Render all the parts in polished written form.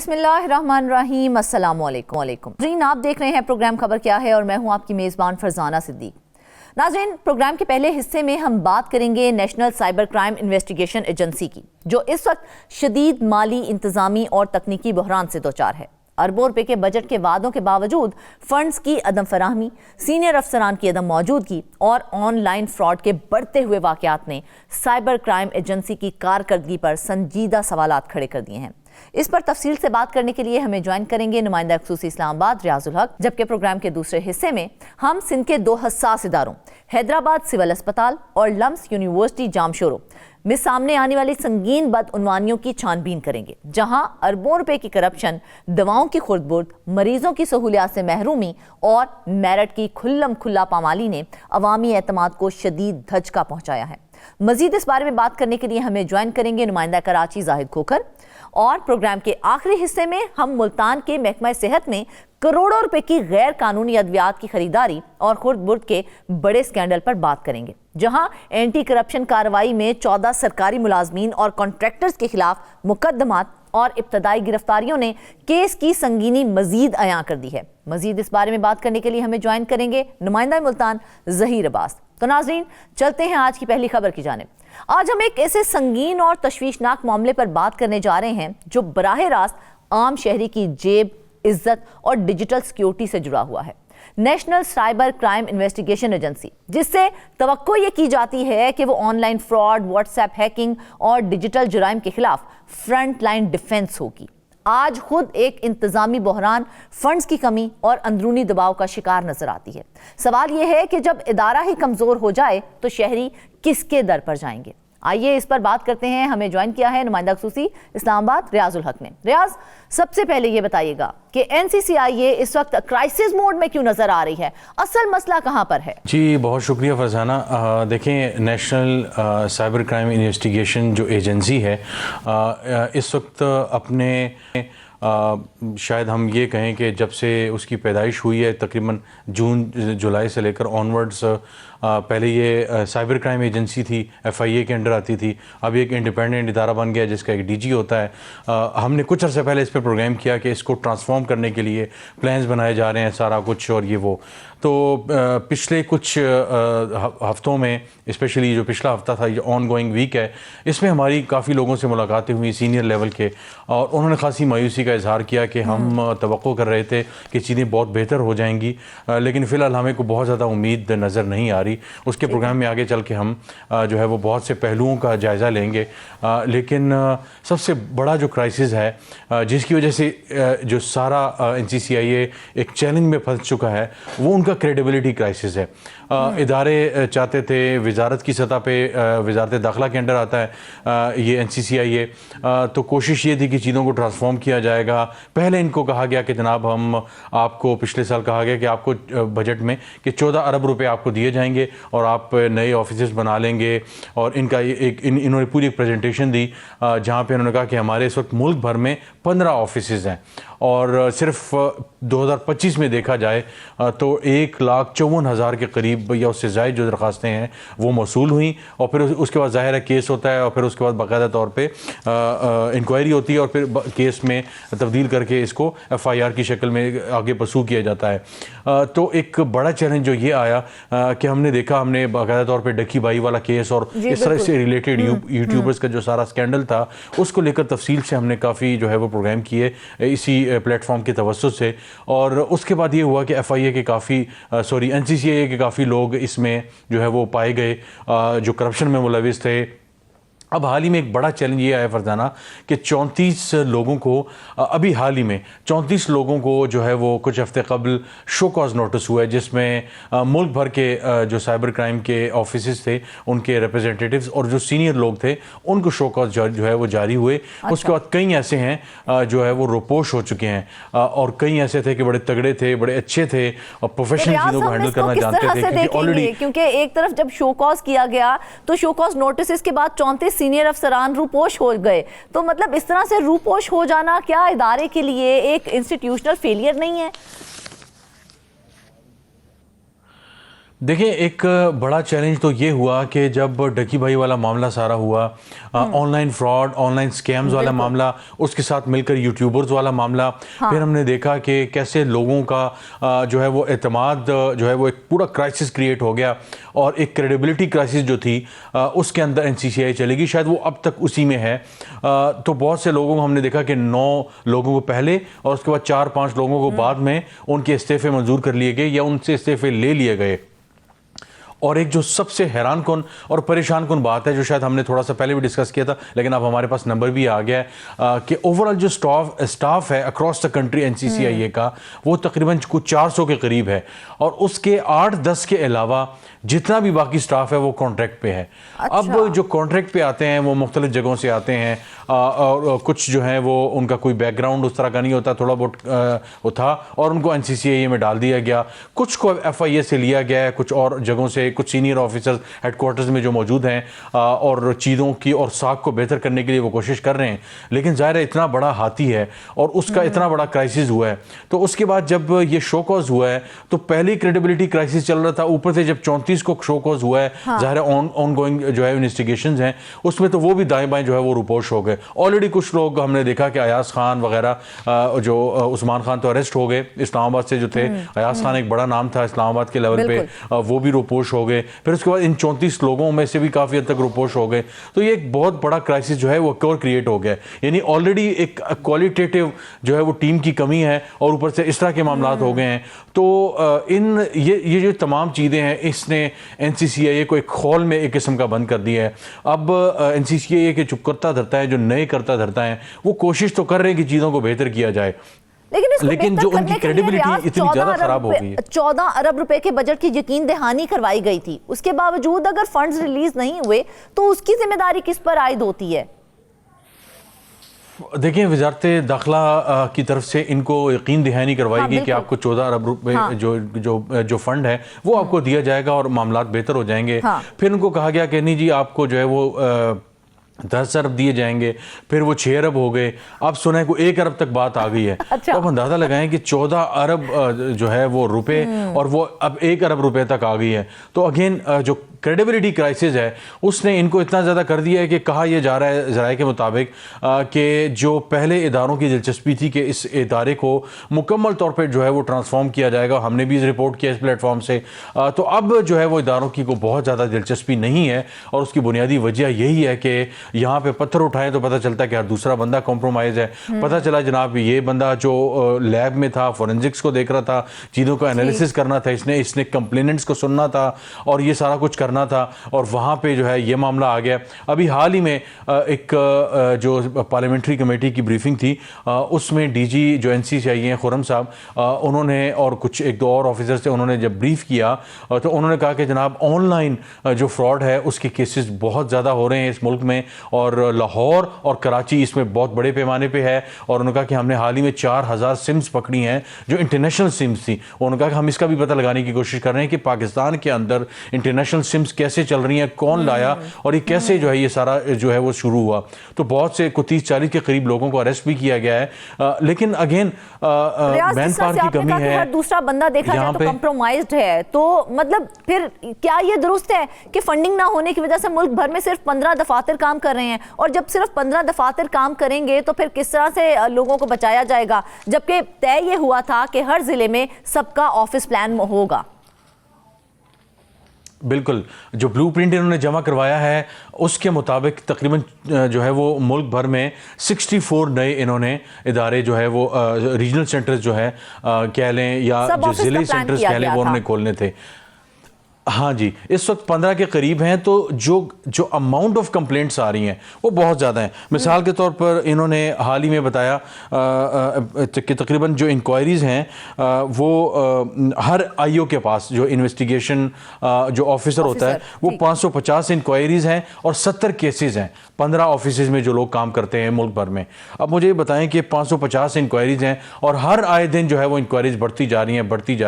बिस्मिल्लाहिर्रहमानिर्रहीम, अस्सलाम वालेकुम। नाज़रीन, आप देख रहे हैं प्रोग्राम खबर क्या है और मैं हूं आपकी मेज़बान फरजाना सिद्दीक। नाज़रीन, प्रोग्राम के पहले हिस्से में हम बात करेंगे national cyber crime investigation agency की, जो इस वक्त शदीद माली, इंतज़ामी और तकनीकी बहरान से दो चार है। अरबों रुपए के बजट के वादों के बावजूद फंड्स की अदम फराहमी, सीनियर अफसरान की अदम मौजूदगी और ऑनलाइन फ्रॉड के बढ़ते हुए वाक़यात ने साइबर क्राइम एजेंसी की कारकर्दगी पर संजीदा सवालात खड़े कर दिए हैं। इस पर तफसील से बात करने के लिए हमें ज्वाइन करेंगे नुमाइंदा खुसूसी इस्लामाबाद रियाजुल हक, जबकि प्रोग्राम के दूसरे हिस्से में हम सिंध के दो हसास इदारों हैदराबाद सिविल अस्पताल और लम्स यूनिवर्सिटी जामशोरो में सामने आने वाली संगीन बदउनवानियों की छानबीन करेंगे, जहां अरबों रुपए की करप्शन, दवाओं की खुर्द-बुर्द, मरीजों की सहूलियात से महरूमी और मेरिट की खुल्लम खुल्ला पामाली ने अवामी एतमाद को शदीद धचका पहुंचाया है। मजीद इस बारे में बात करने के लिए हमें ज्वाइन करेंगे नुमाइंदा कराची जाहिद खोखर, और प्रोग्राम के आखिरी हिस्से में हम मुल्तान के महकमा सेहत में करोड़ों रुपए की गैर कानूनी अद्वियात की खरीदारी और खुर्द-बुर्द के बड़े स्कैंडल पर बात करेंगे, जहां एंटी करप्शन कार्रवाई में 14 सरकारी मुलाजमीन और कॉन्ट्रैक्टर्स के खिलाफ मुकदमात और इब्तदाई गिरफ्तारियों ने केस की संगीनी मजीद अयां कर दी है। मजीद इस बारे में बात करने के लिए हमें ज्वाइन करेंगे नुमाइंदा मुल्तान ज़हीर अब्बास। तो नाज़रीन, चलते हैं आज की पहली खबर की जानिब। आज हम एक ऐसे संगीन और तशवीशनाक मामले पर बात करने जा रहे हैं जो बराह रास्त आम शहरी की जेब, इज्जत और डिजिटल सिक्योरिटी से जुड़ा हुआ है। National cyber crime investigation agency, जिससे तवक्को ये की जाती है कि वो ऑनलाइन फ्रॉड, व्हाट्सएप हैकिंग और डिजिटल जुराइम के खिलाफ फ्रंट लाइन डिफेंस होगी, आज खुद एक इंतजामी बहरान, फंड्स की कमी और अंदरूनी दबाव का शिकार नजर आती है। सवाल यह है कि जब इदारा ही कमजोर हो जाए तो शहरी किसके दर पर जाएंगे? आइए इस पर बात करते हैं। हमें ज्वाइन किया है नुमाइंदा खुसूसी इस्लामाबाद रियाजुल हक ने। रियाज, सबसे पहले ये बताइएगा कि NCCIA इस वक्त क्राइसिस मोड में क्यों नजर आ रही है? असल मसला कहां पर है? जी, बहुत शुक्रिया फरजाना। देखें, नेशनल साइबर क्राइम इन्वेस्टिगेशन जो एजेंसी है इस वक्त अपने शायद हम ये कहें कि जब से उसकी पैदाइश हुई है तकरीबन जून जुलाई से लेकर ऑनवर्ड्स, पहले ये साइबर क्राइम एजेंसी थी, FIA के अंडर आती थी। अब एक इंडिपेंडेंट इदारा बन गया जिसका एक DG होता है। हमने कुछ अर्से पहले इस पर प्रोग्राम किया कि इसको ट्रांसफॉर्म करने के लिए प्लान्स बनाए जा रहे हैं, सारा कुछ और ये वो। तो पिछले कुछ हफ्तों में, स्पेशली जो पिछला हफ्ता था, ये ऑनगोइंग वीक है, इसमें हमारी काफ़ी लोगों से मुलाकातें हुई सीनियर लेवल के, और उन्होंने खासी मायूसी का इजहार किया कि हम तवक्को कर रहे थे कि चीज़ें बहुत बेहतर हो जाएंगी, लेकिन फ़िलहाल हमें को बहुत ज़्यादा उम्मीद नज़र नहीं आ रही। उसके प्रोग्राम में आगे चल के हम जो है वो बहुत से पहलुओं का जायज़ा लेंगे, लेकिन सबसे बड़ा जो क्राइसिस है जिसकी वजह से जो सारा NCCIA एक चैलेंज में फंस चुका है, वो उनका क्रेडिबिलिटी क्राइसिस है। इदारे चाहते थे, वजारत की सतह पे, वजारत दाखिला के अंडर आता है ये NCCIA, तो कोशिश ये थी कि चीज़ों को ट्रांसफॉर्म किया जाएगा। पहले इनको कहा गया कि जनाब, हम आपको पिछले साल कहा गया कि आपको बजट में कि 14 अरब रुपए आपको दिए जाएंगे और आप नए ऑफिस बना लेंगे, और इनका एक इन्होंने पूरी एक प्रेजेंटेशन दी जहाँ पे उन्होंने कहा कि हमारे इस वक्त मुल्क भर में 15 ऑफिस हैं, और सिर्फ 2025 में देखा जाए तो 1,54,000 के करीब या उससे ज़ायद जो दरख्वास्तें हैं वो मौसूल हुई, और फिर उसके बाद ज़ाहिर है केस होता है, और फिर उसके बाद बाकायदा तौर पे इंक्वायरी होती है, और फिर केस में तब्दील करके इसको FIR की शक्ल में आगे पसू किया जाता है। तो एक बड़ा चैलेंज जो ये आया कि हमने देखा, हमने बाकायदा तौर पर डकी बाई वाला केस और इस तरह से रिलेटेड यूट्यूबर्स का जो सारा स्कैंडल था, उसको लेकर तफसील से हमने काफ़ी जो है वो प्रोग्राम किए इसी प्लेटफॉर्म के तवज्जुह से। और उसके बाद ये हुआ कि FIA के काफ़ी NCCIA के काफ़ी लोग इसमें जो है वो पाए गए जो करप्शन में मुलविस थे। अब हाल ही में एक बड़ा चैलेंज ये आया फरजाना कि 34 लोगों को, अभी हाल ही में 34 लोगों को जो है वो कुछ हफ्ते कबल शो कॉज नोटिस हुआ है, जिसमें मुल्क भर के जो साइबर क्राइम के ऑफिसेस थे, उनके रिप्रेजेंटेटिव्स और जो सीनियर लोग थे, उनको शो कॉज जो है वो जारी हुए। अच्छा। उसके बाद कई ऐसे हैं जो है वो रोपोश हो चुके हैं, और कई ऐसे थे कि बड़े तगड़े थे, बड़े अच्छे थे और प्रोफेशनल चीज़ों को हैंडल करना जानते थे, ऑलरेडी। क्योंकि एक तरफ जब शो कॉज किया गया तो शो कॉज नोटिस के बाद 34 सीनियर अफसरान रूपोश हो गए, तो मतलब इस तरह से रूपोश हो जाना क्या इदारे के लिए एक इंस्टीट्यूशनल फेलियर नहीं है? देखिए, एक बड़ा चैलेंज तो ये हुआ कि जब डकी भाई वाला मामला सारा हुआ, ऑनलाइन फ्रॉड, ऑनलाइन स्कैम्स वाला मामला, उसके साथ मिलकर यूट्यूबर्स वाला मामला, फिर हमने देखा कि कैसे लोगों का जो है वो एतमाद जो है वो एक पूरा क्राइसिस क्रिएट हो गया और एक क्रेडिबिलिटी क्राइसिस जो थी उसके अंदर एनसीसीआई चलेगी, शायद वो अब तक उसी में है। तो बहुत से लोगों को हमने देखा कि 9 लोगों को पहले और उसके बाद 4-5 लोगों को बाद में उनके इस्तीफे मंजूर कर लिए गए या उनसे इस्तीफे ले लिए गए। और एक जो सबसे हैरान कौन और परेशान कौन बात है, जो शायद हमने थोड़ा सा पहले भी डिस्कस किया था, लेकिन अब हमारे पास नंबर भी आ गया है कि ओवरऑल जो स्टाफ है अक्रॉस द कंट्री एनसीसीआईए का, वो तकरीबन कुछ 400 के करीब है और उसके 8-10 के अलावा जितना भी बाकी स्टाफ है वो कॉन्ट्रैक्ट पे है। अच्छा। अब जो कॉन्ट्रैक्ट पे आते हैं वो मुख्तलिफ जगहों से आते हैं और कुछ जो है वो उनका कोई बैकग्राउंड उस तरह का नहीं होता, थोड़ा बहुत वो था और उनको एनसीसीआईए में डाल दिया गया। कुछ को एफआईए से लिया गया है, कुछ और जगहों से कुछ सीनियर ऑफिसर्स हेडक्वार्टर्स में जो मौजूद हैं और चीज़ों की और साख को बेहतर करने के लिए वो कोशिश कर रहे हैं। लेकिन ज़ाहिर है इतना बड़ा हाथी है और उसका इतना बड़ा क्राइसिस हुआ है, तो उसके बाद जब ये शो कॉज हुआ है तो पहली क्रेडिबिलिटी क्राइसिस चल रहा था, ऊपर से जब 34 को शो कॉज हुआ है, ज़ाहिर है ऑन गोइंग जो है इन्वेस्टिगेशंस हैं उसमें, तो वो भी दाएं बाएं जो है वो रुपोश हो गए। ऑलरेडी कुछ लोग हमने देखा कि अयाज खान वगैरह जो उस्मान खान तो अरेस्ट हो गए इस्लामाबाद से जो थे, अयाज खान एक बड़ा नाम था इस्लामाबाद के लेवल पे, वो भी रुपोश हो गए। फिर उसके बाद इन 34 लोगों में से भी काफ़ी हद तक रुपोश हो गए। तो ये एक बहुत बड़ा क्राइसिस जो है वो और क्रिएट हो गया, यानी ऑलरेडी एक क्वालिटेटिव जो है वो टीम की कमी है और ऊपर से इस तरह के मामला हो गए हैं। तो ये जो तमाम चीज़ें हैं इसने एनसीसीआईए को एक खौल में एक किस्म का बंद कर दिया है। अब एनसीसीआईए के चुप करता धरता है, जो नए करता धरता है, वो कोशिश तो कर रहे हैं कि चीज़ों को बेहतर किया जाए, लेकिन जो उनकी क्रेडिबिलिटी इतनी ज्यादा खराब हो गई है। 14 अरब रुपए के बजट की यकीन दहानी करवाई गई थी, उसके बावजूद अगर फंड्स रिलीज नहीं हुए तो उसकी जिम्मेदारी किस पर आयद होती है? देखिए, वजारत दाखिला की तरफ से इनको यकीन दहानी करवाई गई कि आपको 14 अरब रुपए जो फंड है वो आपको दिया जाएगा और मामलात बेहतर हो जाएंगे। फिर उनको कहा गया कि नहीं जी आपको जो है वो 10 अरब दिए जाएंगे, फिर वो 6 अरब हो गए, अब सुना है को 1 अरब तक बात आ गई है। अच्छा। तो अब अंदाजा लगाएं कि 14 अरब जो है वो रुपए और वो अब 1 अरब रुपए तक आ गई है। तो अगेन जो क्रेडिबिलिटी क्राइसिस है उसने इनको इतना ज़्यादा कर दिया है कि कहा यह जा रहा है ज़राए के मुताबिक कि जो पहले इदारों की दिलचस्पी थी कि इस इदारे को मुकम्मल तौर पर जो है वो ट्रांसफॉर्म किया जाएगा, हमने भी रिपोर्ट किया इस प्लेटफॉर्म से, तो अब जो है वो इदारों की को बहुत ज़्यादा दिलचस्पी नहीं है और उसकी बुनियादी वजह यही है कि यहाँ पे पत्थर उठाएं तो पता चलता है कि यार दूसरा बंदा कॉम्प्रोमाइज़ है। पता चला जनाब ये बंदा जो लैब में था, फोरेंसिक्स को देख रहा था, चीज़ों का एनालिसिस करना था, इसने कंप्लेनेंट्स को सुनना था और ये सारा कुछ करना था और वहाँ पे जो है ये मामला आ गया। अभी हाल ही में एक जो पार्लियामेंट्री कमेटी की ब्रीफिंग थी उसमें डीजी जो एनसीसीआईए हैं खुर्रम साहब, उन्होंने और कुछ 1-2 और ऑफिसर्स थे, उन्होंने जब ब्रीफ किया तो उन्होंने कहा कि जनाब ऑनलाइन जो फ्रॉड है उसके केसेस बहुत ज़्यादा हो रहे हैं इस मुल्क में और लाहौर और कराची इसमें बहुत बड़े पैमाने पे है। और उन्होंने कहा कि हमने हाल ही में 4000 सिम्स पकड़ी हैं जो इंटरनेशनल सिम्स थी। उन्होंने कहा कि हम इसका भी पता लगाने की कोशिश कर रहे हैं कि पाकिस्तान के अंदर इंटरनेशनल सिम्स कैसे चल रही हैं, कौन लाया और ये कैसे जो है ये सारा जो है वो शुरू हुआ। तो बहुत से 30-40 के करीब लोगों को अरेस्ट भी किया गया है। लेकिन अगेन मैन पावर की कमी है, हर दूसरा बंदा देखा जाए तो कॉम्प्रोमाइज्ड है। तो मतलब फिर क्या ये दुरुस्त है कि फंडिंग ना होने की वजह से मुल्क भर में सिर्फ 15 दफातर काम कर रहे हैं और जब सिर्फ 15 दफातर काम करेंगे तो फिर किस तरह से लोगों को बचाया जाएगा, जबकि तय ये हुआ था कि हर जिले में सबका ऑफिस प्लान होगा? बिल्कुल, जो ब्लूप्रिंट इन्होंने जमा करवाया है उसके मुताबिक तकरीबन जो है वो मुल्क भर में 64 नए इन्होंने इदारे जो है वो रीजनल सेंटर्स जो है कह लें या जो ज़िले सेंटर्स कह लें वो उन्होंने खोलने थे। हाँ जी, इस वक्त 15 के करीब हैं। तो जो अमाउंट ऑफ कंप्लेंट्स आ रही हैं वो बहुत ज़्यादा हैं। मिसाल के तौर पर इन्होंने हाल ही में बताया कि तकरीबन जो इंक्वायरीज़ हैं वो हर आईओ के पास जो इन्वेस्टिगेशन जो ऑफिसर होता है वो 550 इंक्वायरीज़ हैं और 70 केसेस हैं 15 ऑफिस में जो लोग काम करते हैं मुल्क भर में। अब मुझे बताएं कि 550 इंक्वायरीज़ हैं और हर आए दिन जो है वो इंक्वायरीज़ बढ़ती जा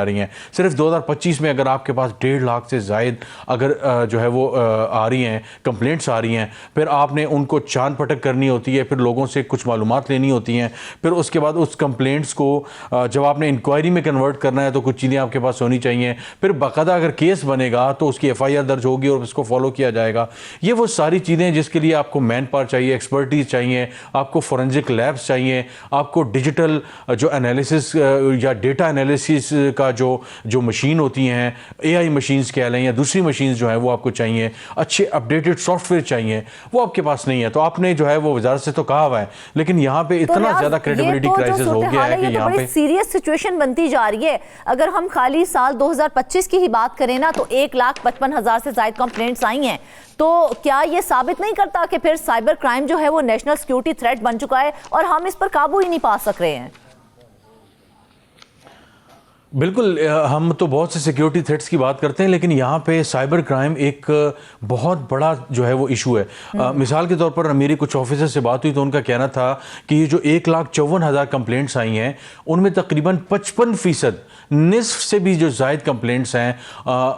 रही हैं। सिर्फ 2025 में अगर आपके पास 1.5 लाख से ज़ायद अगर जो है वो आ रही हैं, कंप्लेंट्स आ रही हैं, फिर आपने उनको चांद पटक करनी होती है, फिर लोगों से कुछ मालूमात लेनी होती हैं, फिर उसके बाद उस कंप्लेंट्स को जब आपने इंक्वायरी में कन्वर्ट करना है तो कुछ चीज़ें आपके पास होनी चाहिए, फिर बाकायदा अगर केस बनेगा तो उसकी FIR दर्ज होगी और उसको फॉलो किया जाएगा। ये वो सारी चीज़ें जिसके लिए आपको मैन पावर चाहिए, एक्सपर्टीज़ चाहिए, आपको फोरेंसिक लैब्स चाहिए, आपको डिजिटल जो एनालिसिस या डेटा एनालिसिस का जो मशीन होती हैं, AI मशीन्स कह लें या दूसरी मशीन्स जो हैं वो आपको चाहिए, अच्छे अपडेटेड सॉफ्टवेयर चाहिए, वो आपके पास नहीं है। तो आपने जो है वो वजारत से तो कहा हुआ है, लेकिन यहाँ पे इतना ज़्यादा क्रेडिबिलिटी क्राइसिस हो गया है कि यहाँ पे सीरियस सिचुएशन बनती जा रही है। अगर हम खाली साल 2025 की ही बात करें ना तो 1,55,000 से ज़ायद कंप्लेंट्स आई हैं। तो क्या ये साबित नहीं करता कि फिर साइबर क्राइम जो है वो नेशनल सिक्योरिटी थ्रेट बन चुका है और हम इस पर काबू ही नहीं पा सक रहे हैं? बिल्कुल, हम तो बहुत से सिक्योरिटी थ्रेट्स की बात करते हैं, लेकिन यहाँ पे साइबर क्राइम एक बहुत बड़ा जो है वो इशू है। मिसाल के तौर पर मेरी कुछ ऑफिसर से बात हुई तो उनका कहना था कि ये जो 1,54,000 कंप्लेंट्स आई हैं उनमें तकरीबन 55%, निस्फ से भी जो ज़ायद कंप्लेंट्स हैं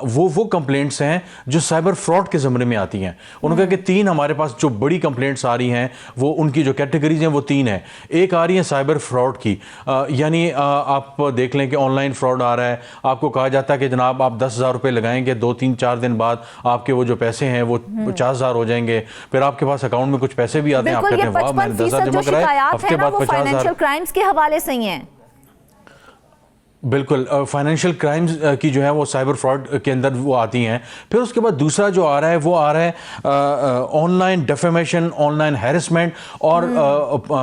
वो कंप्लेंट्स हैं जो साइबर फ्रॉड के ज़मरे में आती हैं। उन्होंने कहा कि 3 हमारे पास जो बड़ी कंप्लेंट्स आ रही हैं वो उनकी जो कैटेगरीज हैं वो 3 हैं। एक आ रही है साइबर फ्रॉड की, यानी आप देख लें कि ऑनलाइन फ्रॉड आ रहा है, आपको कहा जाता है कि जनाब आप 10,000 रुपये लगाएंगे, 2-3-4 दिन बाद आपके वो जो पैसे हैं वो 50,000 हो जाएंगे, फिर आपके पास अकाउंट में कुछ पैसे भी आते हैं, आप कहते हैं वाह मैंने 10,000 जमा कराए, हफ्ते बाद 50,000। फाइनेंशियल क्राइम्स के हवाले से ही हैं। बिल्कुल, फाइनेंशियल क्राइम्स की जो है वो साइबर फ्रॉड के अंदर वो आती हैं। फिर उसके बाद दूसरा जो आ रहा है वो आ रहा है ऑनलाइन डेफेमेशन, ऑनलाइन हैरेसमेंट और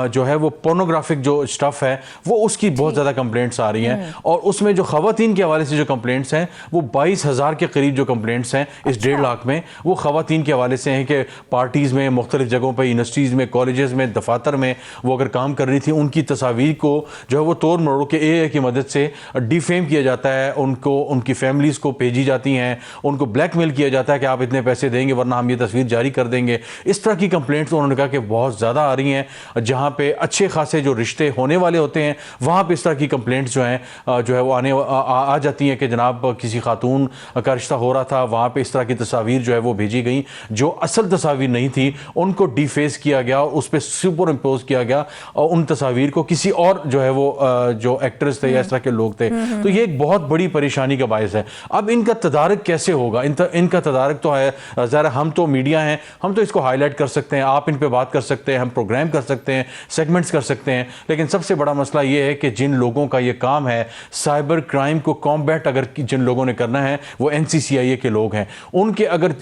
जो है वो पोर्नोग्राफिक जो स्टफ़ है वो उसकी बहुत ज़्यादा कंप्लेंट्स आ रही हैं। और उसमें जो ख़वातीन के हवाले से जो कंप्लेंट्स हैं वो 22,000 के करीब जो कंप्लेंट्स हैं इस 1.5 लाख में, वो ख़वातीन के हवाले से हैं कि पार्टीज़ में, मुख्तलिफ जगहों पर, यूनिवर्सिटीज़ में, कॉलेजेस में, दफातर में वो अगर काम कर रही थी, उनकी तस्वीर को जो है वो तोड़ मरोड़ के AI की मदद से डिफेम किया जाता है, उनको, उनकी फैमिलीज़ को भेजी जाती हैं, उनको ब्लैकमेल किया जाता है कि आप इतने पैसे देंगे वरना हम ये तस्वीर जारी कर देंगे। इस तरह की कंप्लेंट्स उन्होंने कहा कि बहुत ज़्यादा आ रही हैं। जहाँ पे अच्छे खासे जो रिश्ते होने वाले होते हैं वहाँ पे इस तरह की कंप्लेंट्स जो हैं जो है वो आ जाती हैं कि जनाब किसी खातून का रिश्ता हो रहा था, वहाँ पर इस तरह की तस्वीर जो है वो भेजी गई जो असल तस्वीर नहीं थी, उनको डिफेस किया गया और उस पर सुपर इम्पोज किया गया और उन तस्वीर को किसी और जो है वो जो एक्टर्स थे या इस तरह के लोग थे। तो ये एक बहुत बड़ी परेशानी का बायस है। अब इनका तदारक कैसे होगा? इनका तदारक तो है, ज़रा हम तो मीडिया हैं, हम तो इसको हाईलाइट कर सकते हैं, आप इन पे बात कर सकते हैं, हम प्रोग्राम कर सकते हैं, सेगमेंट्स कर सकते हैं, लेकिन सबसे बड़ा मसला ये है कि जिन लोगों का ये काम है साइबर क्राइम को कॉम्बैट अगर जिन लोगों ने करना है वो NCCIA के लोग हैं। उनके अगर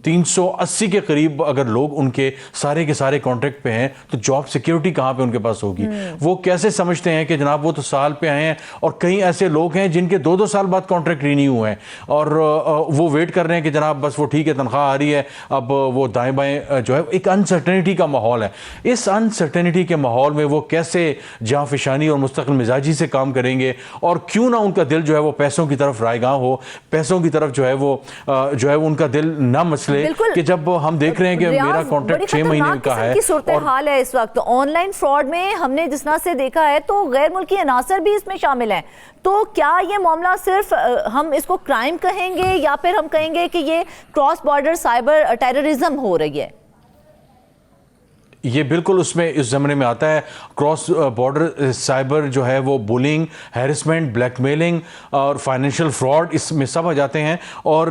380 के करीब अगर लोग उनके सारे के सारे कॉन्ट्रैक्ट पे हैं तो जॉब सिक्योरिटी कहाँ पे उनके पास होगी? वो कैसे समझते हैं कि जनाब वो तो साल पे आए हैं और कई ऐसे लोग हैं जिनके 2-2 साल बाद कॉन्ट्रैक्ट रिन्यू हुए हैं और वो वेट कर रहे हैं कि जनाब बस वो ठीक है, तनख्वाह आ रही है, अब वो दाएं बाएं जो है एक अनसर्टेनिटी का माहौल है। इस अनसर्टेनिटी के माहौल में वो कैसे जांफिशानी और मुस्तकिल मिजाजी से काम करेंगे और क्यों ना उनका दिल जो है वो पैसों की तरफ रायगां हो, पैसों की तरफ जो है वो उनका दिल ना मसले कि जब हम देख रहे हैं कि मेरा कॉन्ट्रैक्ट 6 महीने का है। और हाल है इस वक्त ऑनलाइन फ्रॉड में हमने जिस तरह से देखा है तो गैर मुल्की अनासर भी इसमें शामिल हैं। तो क्या ये मामला सिर्फ हम इसको क्राइम कहेंगे या फिर हम कहेंगे कि ये क्रॉस बॉर्डर साइबर टेररिज्म हो रही है? ये बिल्कुल उसमें इस ज़माने में आता है। क्रॉस बॉर्डर साइबर जो है वो बुलिंग, हैरेसमेंट, ब्लैकमेलिंग और फाइनेंशियल फ्रॉड इसमें सब आ जाते हैं। और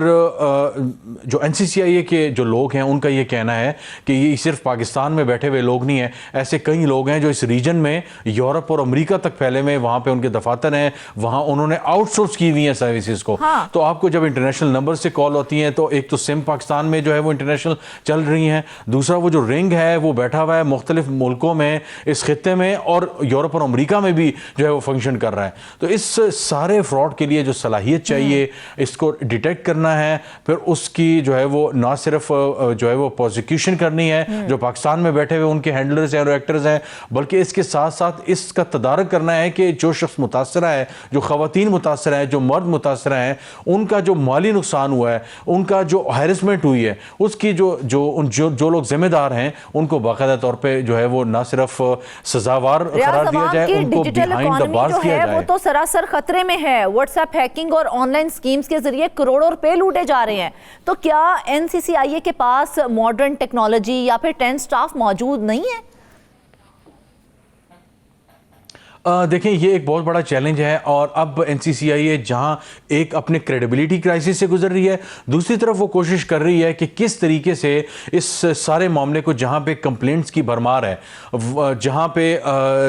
जो NCCIA के जो लोग हैं उनका ये कहना है कि ये सिर्फ पाकिस्तान में बैठे हुए लोग नहीं हैं, ऐसे कई लोग हैं जो इस रीजन में यूरोप और अमेरिका तक फैले हुए, वहाँ पे उनके दफातर हैं, वहाँ उन्होंने आउटसोर्स की हुई हैं सर्विसेज को। हाँ। तो आपको जब इंटरनेशनल नंबर से कॉल होती हैं तो एक तो सिम पाकिस्तान में जो है वो इंटरनेशनल चल रही हैं, दूसरा वो जो रिंग है वो बैठा हुआ है मुख्तलिफ मुल्कों में, इस खित्ते में और यूरोप और अमेरिका में भी जो है वो फंक्शन कर रहा है। तो इस सारे फ्रॉड के लिए जो सलाहियत चाहिए इसको डिटेक्ट करना है, फिर उसकी जो है वो ना सिर्फ जो है वो प्रोसिक्यूशन करनी है जो पाकिस्तान में बैठे हुए उनके हैंडलर्स हैं और एक्टर्स हैं, बल्कि इसके साथ साथ इसका तदारक करना है कि जो शख्स मुतासरा है, जो ख़वातीन मुतासरा है, जो मर्द मुतासरा हैं, उनका जो माली नुकसान हुआ है, उनका जो हैरेसमेंट हुई है, उसकी जो लोग जिम्मेदार हैं उनको बाकायदा बाकायदा तौर पे जो है वो ना सिर्फ सजावार करार दिया जाए, उनको बिहाइंड द बार्स किया जाए। वो तो सरासर खतरे में है। व्हाट्सएप हैकिंग और ऑनलाइन स्कीम्स के जरिए करोड़ों रुपए लूटे जा रहे हैं। तो क्या एनसीसीआईए के पास मॉडर्न टेक्नोलॉजी या फिर ट्रेंड स्टाफ मौजूद नहीं है? देखें, ये एक बहुत बड़ा चैलेंज है और अब एनसीसीआईए जहां एक अपने क्रेडिबिलिटी क्राइसिस से गुजर रही है, दूसरी तरफ वो कोशिश कर रही है कि किस तरीके से इस सारे मामले को, जहां पे कंप्लेंट्स की भरमार है, जहां पे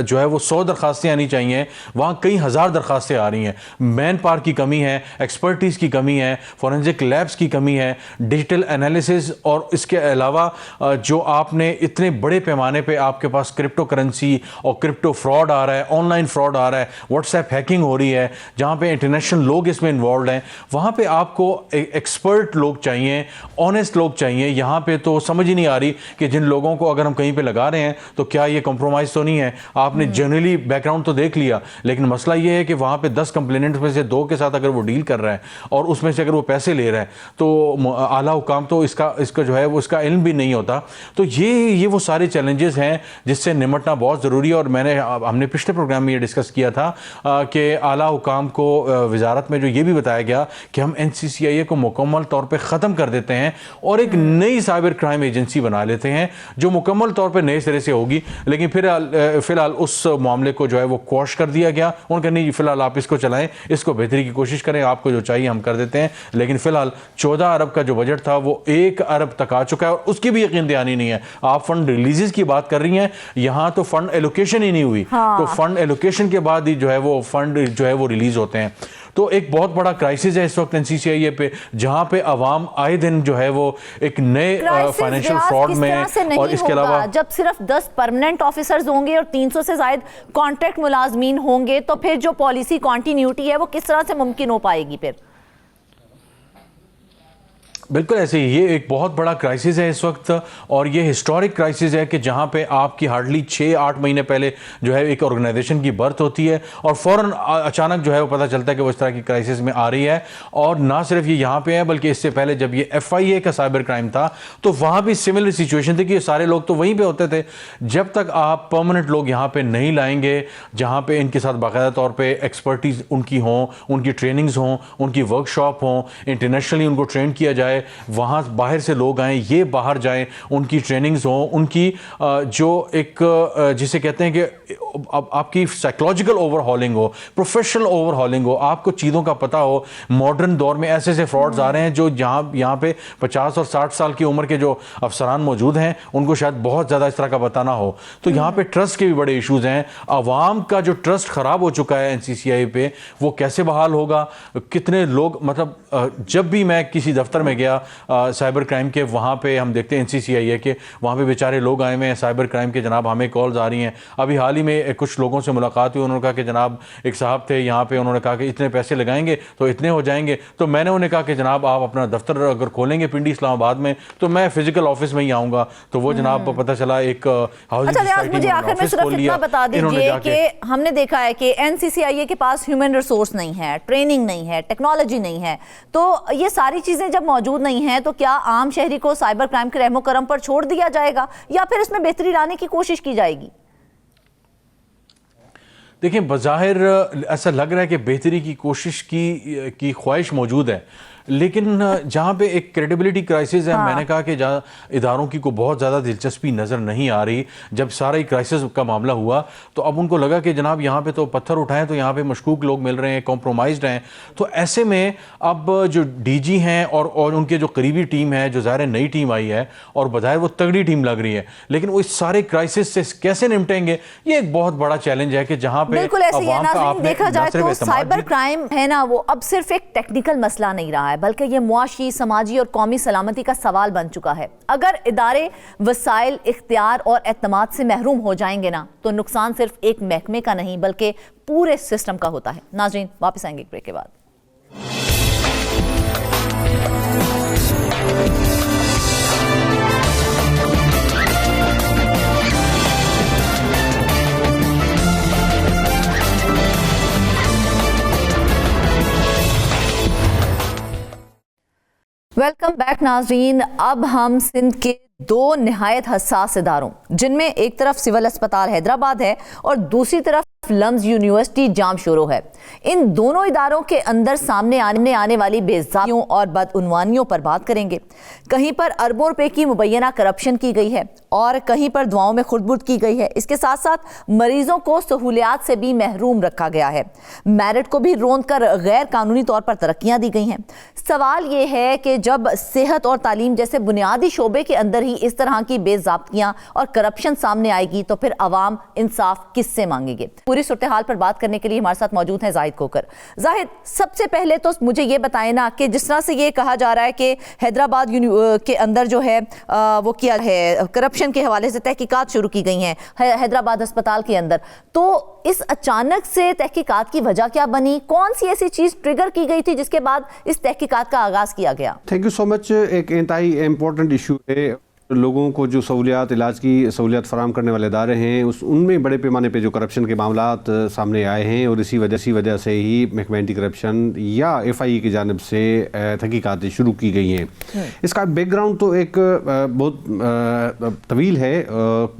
जो है वो 100 दरखास्तें आनी चाहिए, वहां कई हज़ार दरखास्तें आ रही हैं। मैन पावर की कमी है, एक्सपर्टीज़ की कमी है, फॉरेंसिक लैब्स की कमी है, डिजिटल एनालिसिस, और इसके अलावा जो आपने इतने बड़े पैमाने पे आपके पास क्रिप्टो करेंसी और क्रिप्टो फ्रॉड आ रहा है, ऑनलाइन फ्रॉड आ रहा है, व्हाट्सएप हैकिंग हो रही है, जहां पे इंटरनेशनल लोग इसमें इन्वॉल्व हैं, वहां पे आपको एक्सपर्ट लोग चाहिए, ऑनेस्ट लोग चाहिए। यहां पे तो समझ ही नहीं आ रही कि जिन लोगों को अगर हम कहीं पे लगा रहे हैं तो क्या ये कॉम्प्रोमाइज़ तो नहीं है। आपने जनरली बैकग्राउंड तो देख लिया, लेकिन मसला ये है कि वहां पे 10 कंप्लेनेंट्स में से 2 के साथ अगर वो डील कर रहा है और उसमें से अगर वो पैसे ले रहा है तो आला हुकाम तो इसका जो है वो इसका इल्म भी नहीं होता। तो ये वो सारे चैलेंजेस हैं जिससे निमटना बहुत ज़रूरी है। और हमने पिछले प्रोग्राम में ये डिस्कस किया था कि आला हुकाम को वजारत में जो ये भी बताया गया कि हम एनसीसीआईए को मुकम्मल तौर पे ख़त्म कर देते हैं और एक नई साइबर क्राइम एजेंसी बना लेते हैं जो मुकम्मल तौर पे नए सिरे से होगी। लेकिन फिलहाल उस मामले को जो है वो क्वॉश कर दिया गया। उन्होंने कहा नहीं, फिलहाल आप इसको चलाएं, इसको बेहतरी की कोशिश करें, आपको जो चाहिए हम कर देते हैं। लेकिन फिलहाल 14 अरब का जो बजट था वो 1 अरब तक आ चुका है और उसकी भी यकीन दहानी नहीं है। आप फंड रिलीजेस की बात कर रही हैं, यहां तो फंड एलोकेशन ही नहीं हुई। तो फंड एलोकेशन के बाद ही जो है वो फंड जो है वो रिलीज होते हैं। तो एक बहुत बड़ा क्राइसिस है इस वक्त एनसीसीआईए पे, जहां पे अवाम आए दिन जो है वो एक नए फाइनेंशियल फ्रॉड में, और इसके अलावा जब सिर्फ 10 परमानेंट ऑफिसर्स होंगे और 300 से ज्यादा कॉन्ट्रैक्ट मुलाजमीन होंगे तो फिर जो पॉलिसी कॉन्टिन्यूटी है वो किस तरह से मुमकिन हो पाएगी फिर? बिल्कुल ऐसे ही, ये एक बहुत बड़ा क्राइसिस है इस वक्त और ये हिस्टोरिक क्राइसिस है कि जहाँ पे आपकी हार्डली 6-8 महीने पहले जो है एक ऑर्गेनाइजेशन की बर्थ होती है और फ़ौरन अचानक जो है वो पता चलता है कि वो इस तरह की क्राइसिस में आ रही है। और ना सिर्फ ये यहाँ पे है बल्कि इससे पहले जब ये FIA का साइबर क्राइम था तो वहाँ भी सिमिलर सिचुएशन थी कि ये सारे लोग तो वहीं पर होते थे। जब तक आप परमानेंट लोग यहाँ पर नहीं लाएंगे जहाँ पर इनके साथ बाकायदा तौर पर एक्सपर्टीज़ उनकी हों, उनकी ट्रेनिंग्स हों, उनकी वर्कशॉप हों, इंटरनेशनली उनको ट्रेन किया जाए, वहाँ बाहर से लोग आएँ, ये बाहर जाएं, उनकी ट्रेनिंग्स हों, उनकी जो एक जिसे कहते हैं कि आपकी साइकोलॉजिकल ओवरहॉलिंग हो, प्रोफेशनल ओवरहॉलिंग हो, आपको चीज़ों का पता हो। मॉडर्न दौर में ऐसे ऐसे फ्रॉड्स आ रहे हैं जो यहाँ पे 50 और 60 साल की उम्र के जो अफसरान मौजूद हैं उनको शायद बहुत ज़्यादा इस तरह का पता ना हो। तो यहाँ पे ट्रस्ट के भी बड़े इशूज़ हैं। आवाम का जो ट्रस्ट ख़राब हो चुका है एनसीसीआईए पे, वो कैसे बहाल होगा? कितने लोग, मतलब जब भी मैं किसी दफ्तर में गया साइबर क्राइम के, वहाँ पे हम देखते हैं एनसीसीआईए के वहाँ पे बेचारे लोग आए हुए हैं साइबर क्राइम के, जनाब हमें कॉल्स आ रही हैं। अभी हाल ही में कुछ लोगों से मुलाकात हुई, उन्होंने कहा कि जनाब एक साहब थे यहाँ पे, उन्होंने कहा कि इतने पैसे लगाएंगे तो इतने हो जाएंगे। तो मैंने उन्हें कहा कि जनाब आप अपना दफ्तर अगर खोलेंगे पिंडी इस्लामाबाद में तो मैं फिजिकल ऑफिस में ही आऊँगा। तो वो जनाब पता चला एक हाउसिंग सोसाइटी में ऑफिस खोल लिया। बता दीजिए कि हमने देखा है कि एनसीसीआईए के पास ह्यूमन रिसोर्स नहीं है, ट्रेनिंग नहीं है, टेक्नोलॉजी नहीं है। तो ये सारी चीजें जब मौजूद नहीं है तो क्या आम शहरी को साइबर क्राइम के रहमो करम पर छोड़ दिया जाएगा या फिर इसमें बेहतरी लाने की कोशिश की जाएगी? देखिए, बज़ाहिर ऐसा लग रहा है कि बेहतरी की कोशिश की ख्वाहिश मौजूद है, लेकिन जहाँ पे एक क्रेडिबिलिटी क्राइसिस है। मैंने कहा कि जहाँ इदारों की को बहुत ज़्यादा दिलचस्पी नज़र नहीं आ रही। जब सारा ही क्राइसिस का मामला हुआ तो अब उनको लगा कि जनाब यहाँ पे तो पत्थर उठाएं तो यहाँ पे मशकूक लोग मिल रहे हैं, कॉम्प्रोमाइज्ड हैं। तो ऐसे में अब जो DG हैं और उनके जो करीबी टीम है, जो ज़ाहिर नई टीम आई है और बज़ाहिर वो तगड़ी टीम लग रही है, लेकिन वो इस सारे क्राइसिस से कैसे निपटेंगे, ये एक बहुत बड़ा चैलेंज है कि जहाँ पे देखा जाए तो साइबर क्राइम है ना, वो अब सिर्फ एक टेक्निकल मसला नहीं रहा है बल्कि ये मुआशी, समाजी और कौमी सलामती का सवाल बन चुका है। अगर इदारे वसाइल, इख्तियार और एतमाद से महरूम हो जाएंगे ना तो नुकसान सिर्फ एक महकमे का नहीं बल्कि पूरे सिस्टम का होता है। नाज़रीन, वापस आएंगे एक ब्रेक के बाद। वेलकम बैक नाज़रीन। अब हम सिंध के दो निहायत हसास इदारों, जिनमें एक तरफ सिविल अस्पताल हैदराबाद है और दूसरी तरफ लम्स यूनिवर्सिटी जामशोरो है। इन दोनों इदारों के अंदर सामने आने वाली बेइज्जतियों और बदउनवानियों पर बात करेंगे। कहीं पर अरबों रुपए की मुबैना करप्शन की गई है और कहीं पर दुआओं में खुर्द-बुर्द की गई है। इसके साथ साथ मरीजों को सहूलियात से भी महरूम रखा गया है। मेरिट को भी रोंद कर गैर कानूनी तौर पर तरक्कियां दी गई हैं। सवाल ये है कि जब सेहत और तालीम जैसे बुनियादी शोबे के अंदर ही इस तरह की बेज़ाब्तियां और करप्शन सामने आएगी तो फिर अवाम इंसाफ किससे मांगेंगे? पूरी सूरत हाल पर बात करने के लिए हमारे साथ मौजूद हैं जाहिद कोकर। जाहिद, सबसे पहले तो मुझे ये बताएं ना कि जिस तरह से ये कहा जा रहा है कि हैदराबाद के अंदर जो है वो किया है, करप्शन के हवाले से तहकीकात शुरू की गई हैं हैदराबाद अस्पताल के अंदर, तो इस अचानक से तहकीकात की वजह क्या बनी? कौन सी ऐसी चीज ट्रिगर की गई थी जिसके बाद इस तहकीकात का आगाज किया गया? Thank you so much. एक इंतहाई इम्पोर्टेंट इशू है। लोगों को जो सहूलियात, इलाज की सहूलियात फराम करने वाले इदारे हैं उनमें बड़े पैमाने पे जो करप्शन के मामलात सामने आए हैं और इसी वजह से ही महकमा एंटी करप्शन या FIA की जानिब से तहकीकातें शुरू की गई हैं। इसका बैकग्राउंड तो एक बहुत तवील है।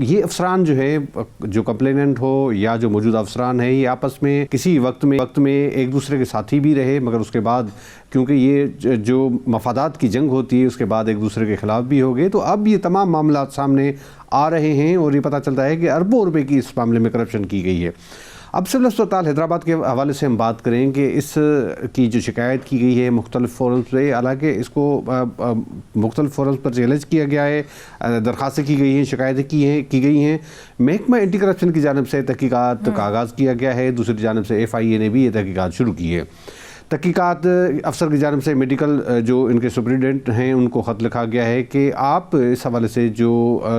ये अफसरान जो है, जो कंप्लेनेंट हो या जो मौजूदा अफसरान है, ये आपस में किसी वक्त में एक दूसरे के साथी भी रहे, मगर उसके बाद क्योंकि ये जो मफादात की जंग होती है उसके बाद एक दूसरे के खिलाफ भी हो गए, तो अब ये तमाम मामला सामने आ रहे हैं और ये पता चलता है कि अरबों रुपए की इस मामले में करप्शन की गई है। अब सिविल अस्पताल हैदराबाद के हवाले से हम बात करें कि इस की जो शिकायत की गई है मुख्तलिफ फोरम्स पे, हालांकि इसको मुख्तलिफ फोरम्स पर चैलेंज किया गया है, दरख्वास्तें की गई हैं, शिकायतें की गई हैं। महकमा एंटी करप्शन की जानिब से तहकीकात का आगाज़ किया गया है, दूसरी जानिब से FIA ने भी ये तहकीकात शुरू की है। तहकीकात अफसर की जानिब से मेडिकल जो इनके सुप्रिटेंडेंट हैं उनको ख़त लिखा गया है कि आप इस हवाले से जो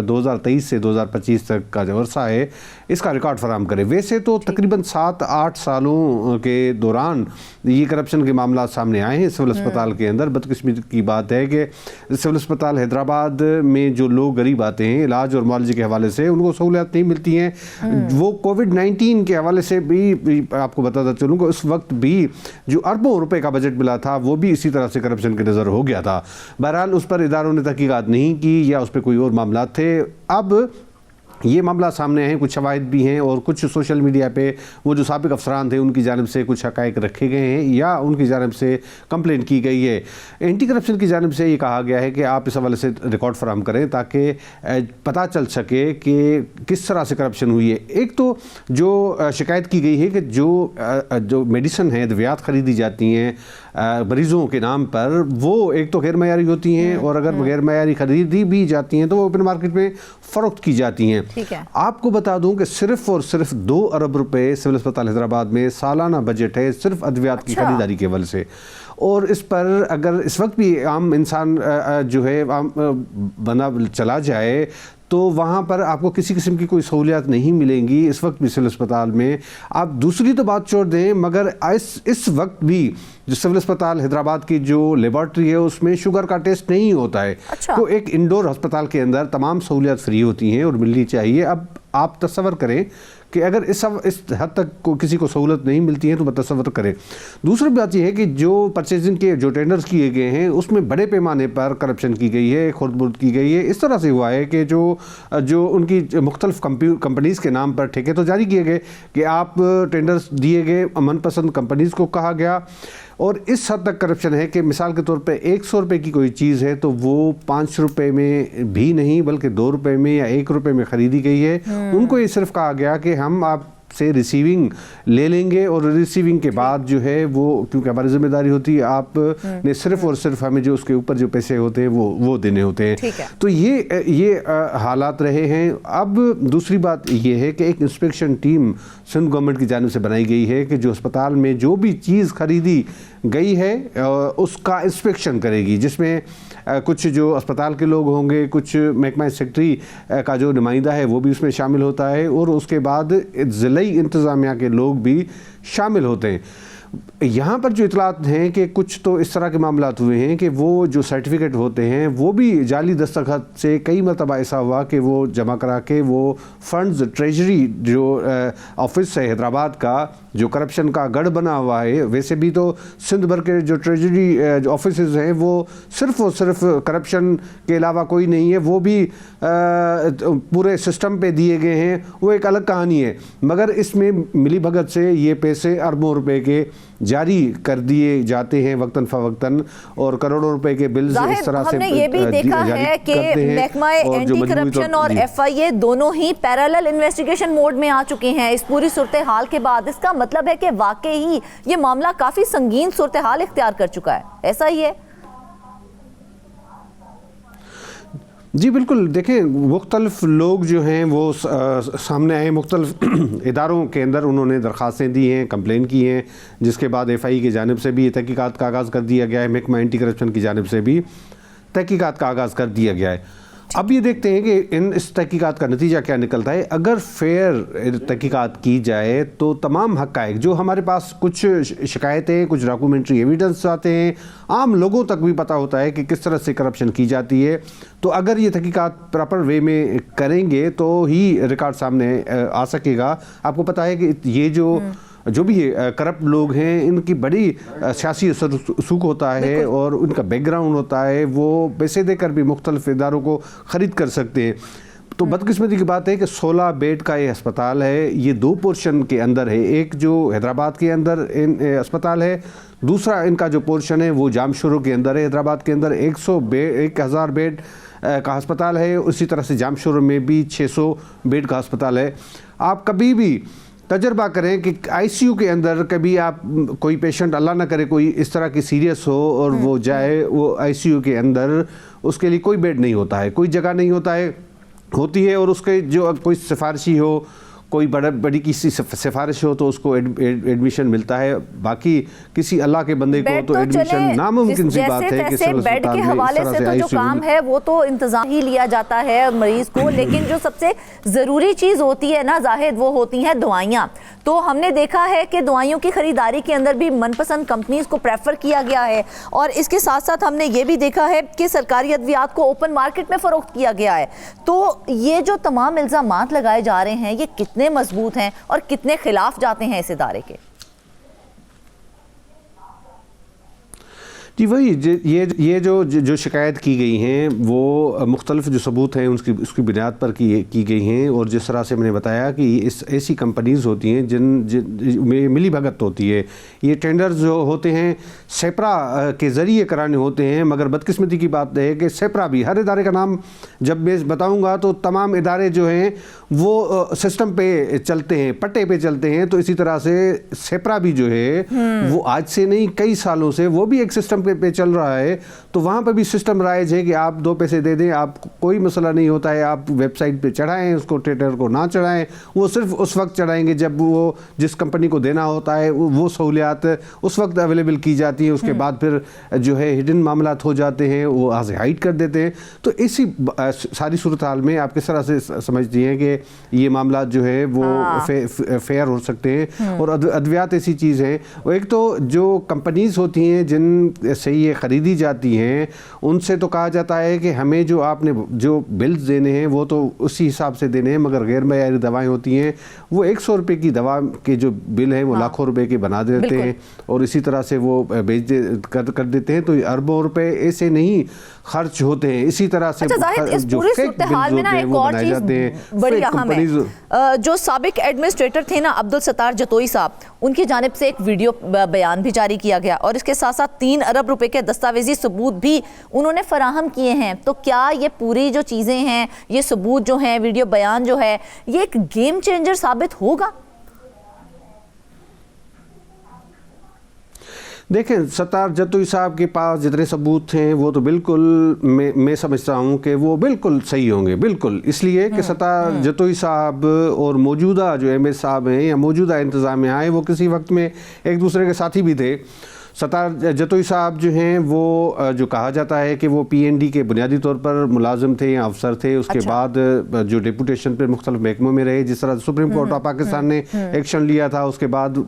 2023 से 2025 तक का जो अरसा है इसका रिकॉर्ड फराम करें। वैसे तो तकरीबन 7-8 सालों के दौरान ये करप्शन के मामला सामने आए हैं सिविल अस्पताल के अंदर। बदकिस्मती की बात है कि सिविल अस्पताल हैदराबाद में जो लोग गरीब आते हैं इलाज और मुआलजे के हवाले से उनको सहूलियत नहीं मिलती हैं। वो कोविड-19 के हवाले से भी आपको बताता चलूँ कि उस वक्त भी जो अरबों रुपए का बजट मिला था वो भी इसी तरह से करप्शन के नज़र हो गया था। बहरहाल उस पर इदारों ने तहकीकात नहीं की या उस पर कोई और मामला थे। अब ये मामला सामने हैं, कुछ शवाहिद भी हैं और कुछ सोशल मीडिया पे वो जो साबिक अफसरान थे उनकी जानिब से कुछ हक़ाइक़ रखे गए हैं या उनकी जानिब से कंप्लेंट की गई है। एंटी करप्शन की जानिब से ये कहा गया है कि आप इस हवाले से रिकॉर्ड फराहम करें ताकि पता चल सके कि किस तरह से करप्शन हुई है। एक तो जो शिकायत की गई है कि जो मेडिसन है, दवाइयात ख़रीदी जाती हैं मरीज़ों के नाम पर, वो एक तो गैर मयारी होती हैं और अगर गैर मयारी ख़रीदी भी जाती हैं तो वो ओपन मार्केट में फ़रोख्त की जाती हैं। ठीक है। आपको बता दूं कि सिर्फ और सिर्फ 2 अरब रुपए सिविल अस्पताल हैदराबाद में सालाना बजट है सिर्फ अद्वियात की खरीदारी के वजह से। और इस पर अगर इस वक्त भी आम इंसान जो है बना चला जाए तो वहाँ पर आपको किसी किस्म की कोई सहूलियत नहीं मिलेंगी इस वक्त भी सिविल अस्पताल में। आप दूसरी तो बात छोड़ दें, मगर इस वक्त भी जो सिविल अस्पताल हैदराबाद की जो लेबॉर्ट्री है उसमें शुगर का टेस्ट नहीं होता है। अच्छा। तो एक इंडोर अस्पताल के अंदर तमाम सहूलियत फ्री होती हैं और मिलनी चाहिए। अब आप तस्वर करें कि अगर इस हद तक किसी को सहूलत नहीं मिलती है तो तस्वर करें। दूसरी बात यह है कि जो परचेजिंग के जो टेंडर्स किए गए हैं उसमें बड़े पैमाने पर करप्शन की गई है, खुर्द-बुर्द की गई है। इस तरह से हुआ है कि जो उनकी मुख्तलिफ कंपनीज़ के नाम पर ठेके तो जारी किए गए कि आप टेंडर्स दिए गए, मनपसंद कंपनीज़ को कहा गया और इस हद तक करप्शन है कि मिसाल के तौर पे 100 रुपये की कोई चीज़ है तो वो 5 रुपये में भी नहीं बल्कि 2 रुपये में या 1 रुपये में ख़रीदी गई है। उनको ये सिर्फ कहा गया कि हम आप से रिसीविंग ले लेंगे और रिसीविंग के बाद जो है वो, क्योंकि हमारी जिम्मेदारी होती है, आप ने सिर्फ और सिर्फ हमें जो उसके ऊपर जो पैसे होते हैं वो देने होते हैं। तो ये हालात रहे हैं। अब दूसरी बात ये है कि एक इंस्पेक्शन टीम सिंध गवर्नमेंट की जानिब से बनाई गई है कि जो अस्पताल में जो भी चीज़ खरीदी गई है उसका इंस्पेक्शन करेगी, जिसमें कुछ जो अस्पताल के लोग होंगे, कुछ महकमा सेक्रेटरी का जो नुमाइंदा है वो भी उसमें शामिल होता है और उसके बाद ज़िलाई इंतज़ामिया के लोग भी शामिल होते हैं। यहाँ पर जो इतलात हैं कि कुछ तो इस तरह के मामलात हुए हैं कि वो जो सर्टिफिकेट होते हैं वो भी जाली दस्तखत से कई मरतबा ऐसा हुआ कि वो जमा करा के वो फंड्स ट्रेजरी जो ऑफिस है हैदराबाद का जो करप्शन का गढ़ बना हुआ है। वैसे भी तो सिंध भर के जो ट्रेजरी ऑफिसेज हैं वो सिर्फ और सिर्फ करप्शन के अलावा कोई नहीं है, वो भी पूरे सिस्टम पे दिए गए हैं, वो एक अलग कहानी है। मगर इसमें मिली भगत से ये पैसे अरबों रुपए के जारी कर दिए जाते हैं वक्तन फवक्तन, और करोड़ों रुपए के बिल्स इस तरह से हमने ये भी देखा है कि महकमा एंटी करप्शन और FIA दोनों ही पैरेलल इन्वेस्टिगेशन मोड में आ चुके हैं इस पूरी सूरत हाल के बाद। इसका मतलब है कि वाकई ही ये मामला काफी संगीन सूरत हाल इख्तियार कर चुका है, ऐसा ही है? जी बिल्कुल, देखें मुख्तलिफ लोग जो हैं वो सामने आए, मुख्तलिफ इदारों के अंदर उन्होंने दरख्वास्तें दी हैं, कंप्लेन की हैं, जिसके बाद FI की जानिब से भी तहकीकात का आगाज़ कर दिया गया है, महकमा एंटी करप्शन की जानिब से भी तहकीकात का आगाज़ कर दिया गया है। अब ये देखते हैं कि इस तहकीकात का नतीजा क्या निकलता है। अगर फेयर तहकीकात की जाए तो तमाम हक़ाइक़ जो हमारे पास, कुछ शिकायतें, कुछ डॉक्यूमेंट्री एविडेंस आते हैं, आम लोगों तक भी पता होता है कि किस तरह से करप्शन की जाती है। तो अगर ये तहकीकात प्रॉपर वे में करेंगे तो ही रिकॉर्ड सामने आ सकेगा। आपको पता है कि ये जो भी करप्ट लोग हैं, इनकी बड़ी सियासी सूख होता है और उनका बैकग्राउंड होता है, वो पैसे देकर भी मुख्तलिफ इदारों को ख़रीद कर सकते हैं। तो बदकिस्मती की बात है कि 16 बेड का ये अस्पताल है, ये 2 पोर्शन के अंदर है। एक जो हैदराबाद के अंदर अस्पताल है, दूसरा इनका जो पोर्शन है वो जामशोरो के अंदर है। हैदराबाद के अंदर 1000 बेड का अस्पताल है, उसी तरह से जामशोरो में भी 600 बेड का अस्पताल है। आप कभी भी तजर्बा करें कि ICU के अंदर कभी आप कोई पेशेंट, अल्लाह ना करे कोई इस तरह की सीरियस हो और वो जाए, वो ICU के अंदर उसके लिए कोई बेड नहीं होता है, कोई जगह नहीं होती है, और उसके जो कोई सिफारिशी हो, कोई बड़ी किसी सिफारिश हो तो उसको एडमिशन मिलता है। बाकी किसी अल्लाह के बंदे को तो एडमिशन नामुमकिन सी बात है कि बेड के हवाले से तो जो काम है वो तो इंतजाम ही लिया जाता है मरीज को, लेकिन जो सबसे ज़रूरी चीज़ होती है ना जाहिद, वो होती हैं दवाइयाँ। तो हमने देखा है कि दवाइयों की ख़रीदारी के अंदर भी मनपसंद कंपनीज़ को प्रेफर किया गया है, और इसके साथ साथ हमने ये भी देखा है कि सरकारी अद्वियात को ओपन मार्केट में फ़रोख्त किया गया है। तो ये जो तमाम इल्ज़ामात लगाए जा रहे हैं, ये कितने मजबूत हैं और कितने खिलाफ जाते हैं इस इदारे के? जी वही ये जो शिकायत की गई हैं वो मुख्तलिफ जो सबूत हैं उसकी बुनियाद पर की गई हैं। और जिस तरह से मैंने बताया कि ऐसी कंपनीज़ होती हैं जिन में मिली भगत होती है। ये टेंडर्स जो होते हैं सेपरा के ज़रिए कराने होते हैं, मगर बदकिस्मती की बात है कि सेपरा भी, हर इदारे का नाम जब मैं बताऊँगा तो तमाम इदारे जो हैं वो सिस्टम पे चलते हैं, पट्टे पे चलते हैं। तो इसी तरह से सेपरा भी जो है वो आज से नहीं, कई सालों से वो भी एक सिस्टम पे चल रहा है। तो वहाँ पर भी सिस्टम राइज है कि आप 2 पैसे दे दें, आप कोई मसला नहीं होता है, आप वेबसाइट पे चढ़ाएं, उसको ट्रेडर को ना चढ़ाएं। वो सिर्फ उस वक्त चढ़ाएंगे जब वो जिस कंपनी को देना होता है वो सहूलियात उस वक्त अवेलेबल की जाती है। उसके बाद फिर जो है हिडन मामलात हो जाते हैं, वो आज हाइड कर देते हैं। तो इसी सारी सूरत हाल में आप किस तरह से समझती हैं कि ये मामला जो है वो फेयर हो सकते हैं? और अद्वियात ऐसी चीज़ है, एक तो जो कंपनीज होती हैं जिन से ये ख़रीदी जाती हैं, उनसे तो कहा जाता है कि हमें जो आपने जो बिल्स देने हैं वो तो उसी हिसाब से देने हैं, मगर गैर मयारी दवाएं होती हैं वो 100 रुपये की दवा के जो बिल हैं वो लाखों रुपए के बना देते हैं और इसी तरह से वो कर देते हैं। तो अरबों रुपए ऐसे नहीं खर्च होते हैं। इसी तरह से जो फेक बिल्स होते हैं वो बनाए जाते हैं। बड़ी अहम है, जो साबिक एडमिनिस्ट्रेटर थे ना अब्दुल सत्तार जतोई साहब, उनकी जानिब से एक वीडियो बयान भी जारी किया गया और इसके साथ साथ 3 अरब रुपए के दस्तावेजी सबूत भी उन्होंने फराहम किए हैं। तो क्या ये पूरी जो चीज़ें हैं, ये सबूत जो हैं, वीडियो बयान जो है, ये एक गेम चेंजर साबित होगा? देखें, सत्तार जतोई साहब के पास जितने सबूत हैं वो तो बिल्कुल मैं समझता हूँ कि वो बिल्कुल सही होंगे, बिल्कुल। इसलिए कि सत्तार जतोई साहब और मौजूदा जो MS साहब हैं या मौजूदा इंतज़ामिया है वो किसी वक्त में एक दूसरे के साथी भी थे। सत्तार जतोई साहब जो हैं वो जो कहा जाता है कि वो PND के बुनियादी तौर पर मुलाजिम थे या अफसर थे, उसके बाद जो डिप्यूटेशन पे मुख्तलिफ महकमों में रहे, जिस तरह सुप्रीम कोर्ट ऑफ पाकिस्तान ने एक्शन लिया था, उसके बाद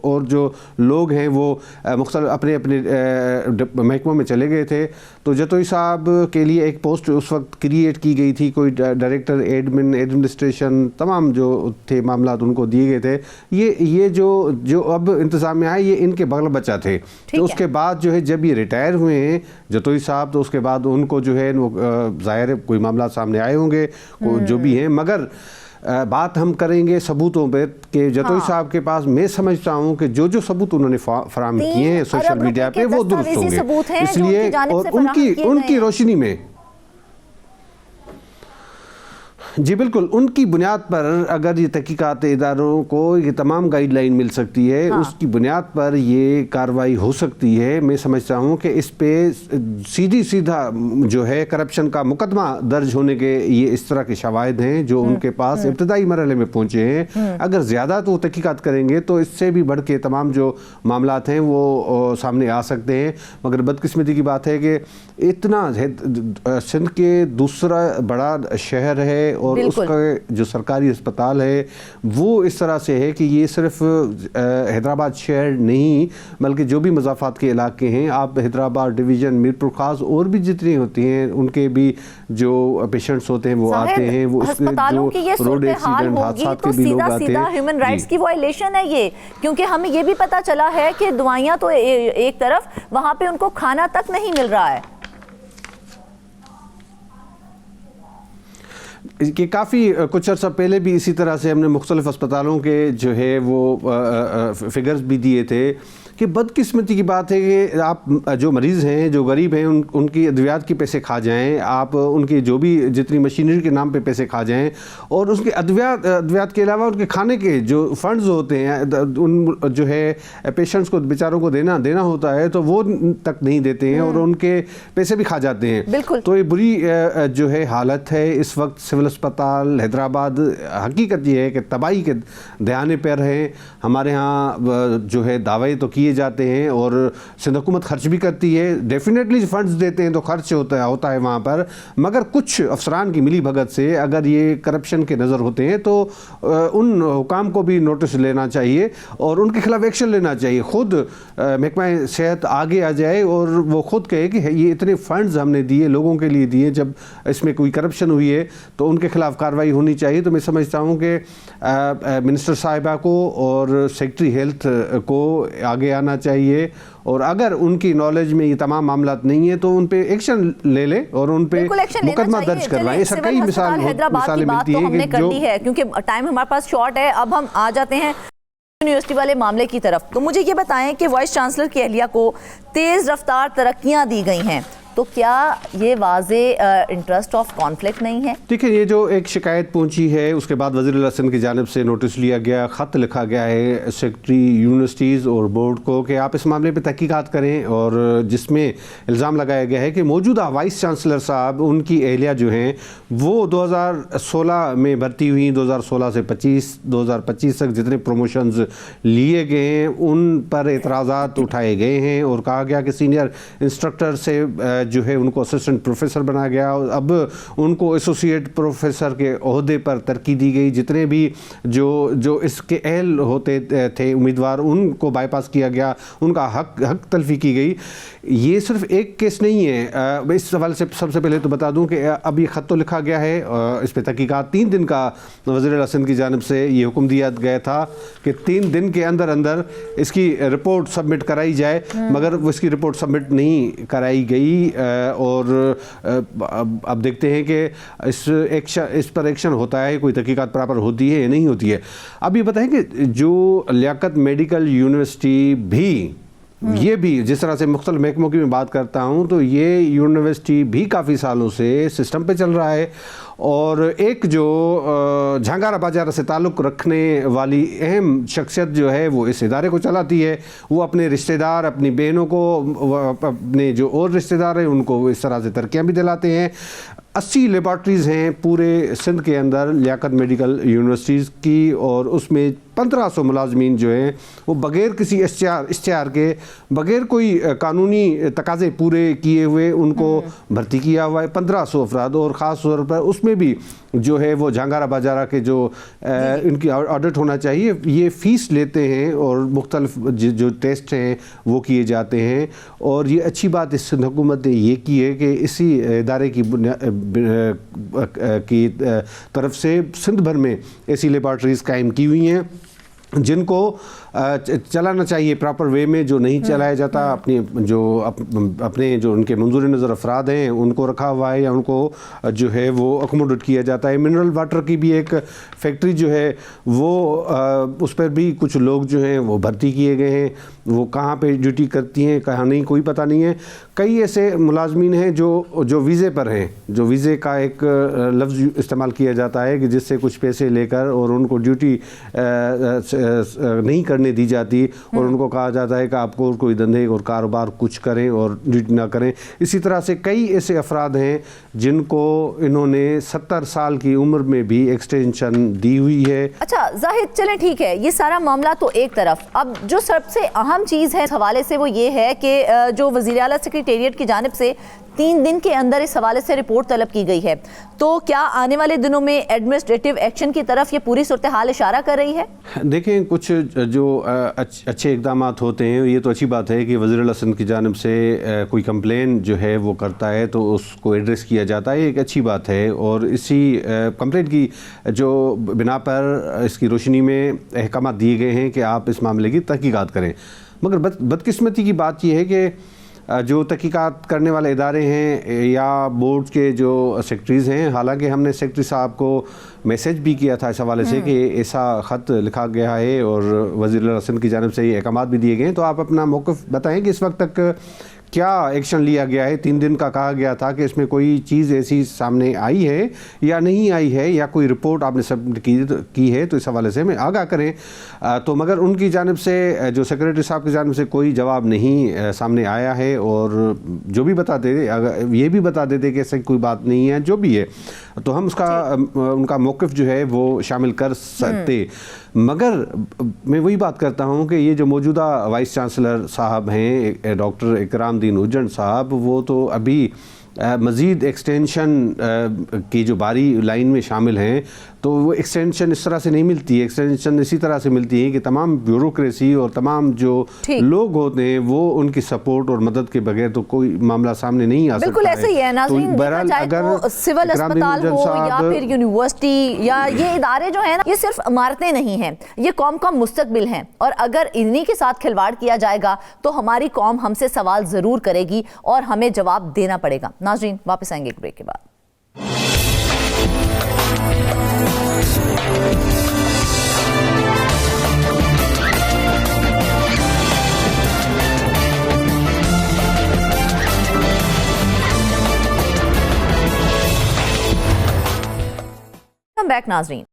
और जो लोग हैं वो मुख्तलिफ अपने अपने महकमों में चले गए थे। तो जतोई साहब के लिए एक पोस्ट उस वक्त क्रिएट की गई थी, कोई डायरेक्टर एडमिनिस्ट्रेशन तमाम जो थे मामला उनको दिए गए थे। ये जो अब इंतजामिया है ये इनके बगल बच्चा थे। तो उसके बाद जो है जब ये रिटायर हुए हैं जतोई साहब, तो उसके बाद उनको जो है वो ज़ाहिर है कोई मामला सामने आए होंगे जो भी हैं, मगर बात हम करेंगे सबूतों पर कि जतोई साहब के पास मैं समझता हूं कि जो सबूत उन्होंने फराहम किए हैं सोशल मीडिया पे वो दुरुस्त होंगे, इसलिए और उनकी रोशनी में जी बिल्कुल उनकी बुनियाद पर अगर ये तहकीकात इदारों को ये तमाम गाइडलाइन मिल सकती है, उसकी बुनियाद पर ये कार्रवाई हो सकती है। मैं समझता हूँ कि इस पे सीधा जो है करप्शन का मुकदमा दर्ज होने के ये इस तरह के शवाहिद हैं जो उनके पास इब्तदाई मरहले में पहुँचे हैं। अगर ज़्यादा तो तहकीकात करेंगे तो इससे भी बढ़ के तमाम जो मामलात हैं वो सामने आ सकते हैं। मगर बदकिस्मती की बात है कि इतना सिंध के दूसरा बड़ा शहर है और उसका जो सरकारी अस्पताल है वो इस तरह से है कि ये सिर्फ हैदराबाद शहर नहीं बल्कि जो भी मज़ाफ़ात के इलाके हैं, आप हैदराबाद डिवीज़न, मीरपुर ख़ास और भी जितनी होती हैं उनके भी जो पेशेंट्स होते हैं वो आते हैं, वो अस्पतालों की ये रोड एक्सीडेंट हादसा के भी लोग आते हैं। ह्यूमन राइट्स की वायलेशन है ये, क्योंकि हमें ये भी पता चला है कि दवाइयाँ तो एक तरफ, वहाँ पे उनको खाना तक नहीं मिल रहा है। कि काफ़ी कुछ अर्सा पहले भी इसी तरह से हमने मुख्तलिफ अस्पतालों के जो है वो फिगर्स भी दिए थे कि बदकिस्मती की बात है कि आप जो मरीज़ हैं, जो गरीब हैं, उनकी अद्वियात के पैसे खा जाएं, आप उनकी जो भी जितनी मशीनरी के नाम पे पैसे खा जाएं और उसके अद्वियात के अलावा उनके खाने के जो फंड्स होते हैं उन जो है पेशेंट्स को बेचारों को देना होता है तो वो तक नहीं देते हैं और उनके पैसे भी खा जाते हैं। तो ये बुरी जो है हालत है इस वक्त सिविल अस्पताल हैदराबाद। हकीकत ये है कि तबाही के दयाने पर है। हमारे यहाँ जो है दावे तो किए जाते हैं और सिंध हुकूमत खर्च भी करती है, डेफिनेटली फंड्स देते हैं तो खर्च होता है वहाँ पर, मगर कुछ अफसरान की मिली भगत से अगर ये करप्शन के नज़र होते हैं तो उन हुकाम को भी नोटिस लेना चाहिए और उनके खिलाफ एक्शन लेना चाहिए। खुद महकमा सेहत आगे आ जाए और वो खुद कहे कि ये इतने फंड्स हमने दिए, लोगों के लिए दिए, जब इसमें कोई करप्शन हुई है तो उनके खिलाफ कार्रवाई होनी चाहिए। तो मैं समझता हूँ कि मिनिस्टर साहिबा को और सेक्रेटरी हेल्थ को आगे आना चाहिए और अगर उनकी नॉलेज में ये तमाम मामलात नहीं है तो उन पे एक्शन ले ले और उन पे मुकदमा दर्ज करवाएं। ऐसा कई मिसालें मिलती है कि जो है, क्योंकि टाइम हमारे पास शॉर्ट है। अब हम आ जाते हैं यूनिवर्सिटी वाले मामले की तरफ। तो मुझे ये बताएं कि वाइस चांसलर की अहलिया को तेज रफ्तार तरक्कियां दी गई हैं, तो क्या ये वाज़े इंटरेस्ट ऑफ कॉन्फ्लिक्ट नहीं है? देखिए, ये जो एक शिकायत पहुंची है उसके बाद वज़ीर सिंध की जानिब से नोटिस लिया गया, ख़त लिखा गया है सेक्रेटरी यूनिवर्सिटीज़ और बोर्ड को कि आप इस मामले पे तहकीकात करें और जिसमें इल्ज़ाम लगाया गया है कि मौजूदा वाइस चांसलर साहब, उनकी अहलिया जो हैं वो 2016 में भर्ती हुई, 2016 से 2025 तक जितने प्रमोशंस लिए गए हैं उन पर एतराज़ात उठाए गए हैं और कहा गया कि सीनियर इंस्ट्रक्टर से जो है उनको असिस्टेंट प्रोफेसर बनाया गया और अब उनको एसोसिएट प्रोफेसर के ओहदे पर तरक्की दी गई। जितने भी जो इसके अहल होते थे उम्मीदवार उनको बाईपास किया गया, उनका हक तलफी की गई। ये सिर्फ एक केस नहीं है। इस सवाल से सबसे पहले तो बता दूं कि अब ये ख़त तो लिखा गया है, इस पर तहकीकात 3 दिन का वज़ीर सिंध की जानिब से ये हुक्म दिया गया था कि 3 दिन के अंदर अंदर इसकी रिपोर्ट सबमिट कराई जाए, मगर वो इसकी रिपोर्ट सबमिट नहीं कराई गई और अब देखते हैं कि इस पर एक्शन होता है, कोई तहकीकात प्रॉपर होती है या नहीं होती है। अब ये बताएं कि जो लियाकत मेडिकल यूनिवर्सिटी भी ये भी जिस तरह से मुख्तलिफ महकमों की मैं बात करता हूँ तो ये यूनिवर्सिटी भी काफ़ी सालों से सिस्टम पे चल रहा है और एक जो झांगारा बाजार से ताल्लुक़ रखने वाली अहम शख्सियत जो है वो इस इदारे को चलाती है। वो अपने रिश्तेदार, अपनी बहनों को, अपने जो और रिश्तेदार हैं उनको इस तरह से तरक्कियाँ भी दिलाते हैं। 80 लेबॉर्ट्रीज़ हैं पूरे सिंध के अंदर लियाकत मेडिकल यूनिवर्सिटीज़ की, और उसमें 1500 मुलाजमीन जो हैं वो बग़ैर किसी इश्तिहार के, बग़ैर कोई कानूनी तकाज़े पूरे किए हुए उनको भर्ती किया हुआ है 1500 अफराद। और ख़ास तौर पर उसमें भी जो है वो झांगारा बाजारा के जो इनकी ऑडिट होना चाहिए, ये फ़ीस लेते हैं और मुख्तलिफ जो टेस्ट हैं वो किए जाते हैं। और ये अच्छी बात इस सिंध हुकूमत ने ये की है कि इसी इदारे की तरफ से सिंध भर में ऐसी लेबॉर्ट्रीज़ कायम की हुई हैं जिनको चलाना चाहिए प्रॉपर वे में। जो नहीं चलाया जाता, अपने जो उनके मंजूर नज़र अफराद हैं उनको रखा हुआ है या उनको जो है वो अकोमोडेट किया जाता है। मिनरल वाटर की भी एक फैक्ट्री जो है वो उस पर भी कुछ लोग जो हैं वो भर्ती किए गए हैं। वो कहाँ पे ड्यूटी करती हैं कहाँ नहीं कोई पता नहीं है। कई ऐसे मुलाजमीन हैं जो वीज़े पर हैं, जो वीज़े का एक लफ्ज़ इस्तेमाल किया जाता है कि जिससे कुछ पैसे लेकर और उनको ड्यूटी नहीं करने दी जाती और उनको कहा जाता है कि आपको कोई धंधे और कारोबार कुछ करें और ड्यूटी ना करें। इसी तरह से कई ऐसे अफराद हैं जिनको इन्होंने 70 साल की उम्र में भी एक्सटेंशन दी हुई है। अच्छा जाहिद, चलें ठीक है, ये सारा मामला तो एक तरफ। अब जो सबसे अहम चीज़ है इस हवाले से वो ये है कि जो वज़ीर आला सेक्रेटेरिएट की जानिब से 3 दिन के अंदर इस हवाले से रिपोर्ट तलब की गई है, तो क्या आने वाले दिनों में एडमिनिस्ट्रेटिव एक्शन की तरफ ये पूरी सूरत हाल इशारा कर रही है? देखें, कुछ जो अच्छे इकदाम होते हैं, ये तो अच्छी बात है कि वज़ीर आला सिंध की जानिब से कोई कंप्लेन जो है वो करता है तो उसको एड्रेस किया जाता है, एक अच्छी बात है। और इसी कंप्लेंट की जो बिना पर इसकी रोशनी में अहकाम दिए गए हैं कि आप इस मामले की तहकीकात करें। मगर बदकिस्मती की बात यह है कि जो तहकीकात करने वाले इदारे हैं या बोर्ड के जो सेक्रेटरीज़ हैं, हालांकि हमने सेक्रेटरी साहब को मैसेज भी किया था इस हवाले से कि ऐसा ख़त लिखा गया है और वज़ीर आला सिंध की जानिब से ये अहकाम भी दिए गए हैं, तो आप अपना मौक़िफ़ बताएं कि इस वक्त तक क्या एक्शन लिया गया है। 3 दिन का कहा गया था कि इसमें कोई चीज़ ऐसी सामने आई है या नहीं आई है या कोई रिपोर्ट आपने सबमिट की है, तो इस हवाले से हमें आगाह करें। तो मगर उनकी जानिब से, जो सेक्रेटरी साहब की जानिब से कोई जवाब नहीं सामने आया है। और जो भी बता दे, अगर ये भी बता देते कि ऐसी कोई बात नहीं है, जो भी है तो हम उनका मौक़िफ़ जो है वो शामिल कर सकते। मगर मैं वही बात करता हूँ कि ये जो मौजूदा वाइस चांसलर साहब हैं डॉक्टर इकरामदीन उज्जैन साहब, वो तो अभी मज़ीद एक्सटेंशन की जो बारी लाइन में शामिल हैं, तो वो एक्सटेंशन इस तरह से नहीं मिलती है। एक्सटेंशन इसी तरह से मिलती है कि तमाम ब्यूरोक्रेसी और तमाम जो लोग होते हैं वो उनकी सपोर्ट और मदद के बगैर तो कोई मामला सामने नहीं आ सकता। बिल्कुल ऐसे ही है नाज़रीन, अगर सिविल अस्पताल हो या फिर यूनिवर्सिटी या ये इदारे जो है ना, ये सिर्फ इमारतें नहीं हैं, ये कौम का मुस्तकबिल हैं। और अगर इन्हीं के साथ खिलवाड़ किया जाएगा तो हमारी कौम हमसे सवाल ज़रूर करेगी और हमें जवाब देना पड़ेगा। नाज़रीन, वापस आएंगे एक ब्रेक के बाद। बैक नाज़रीन,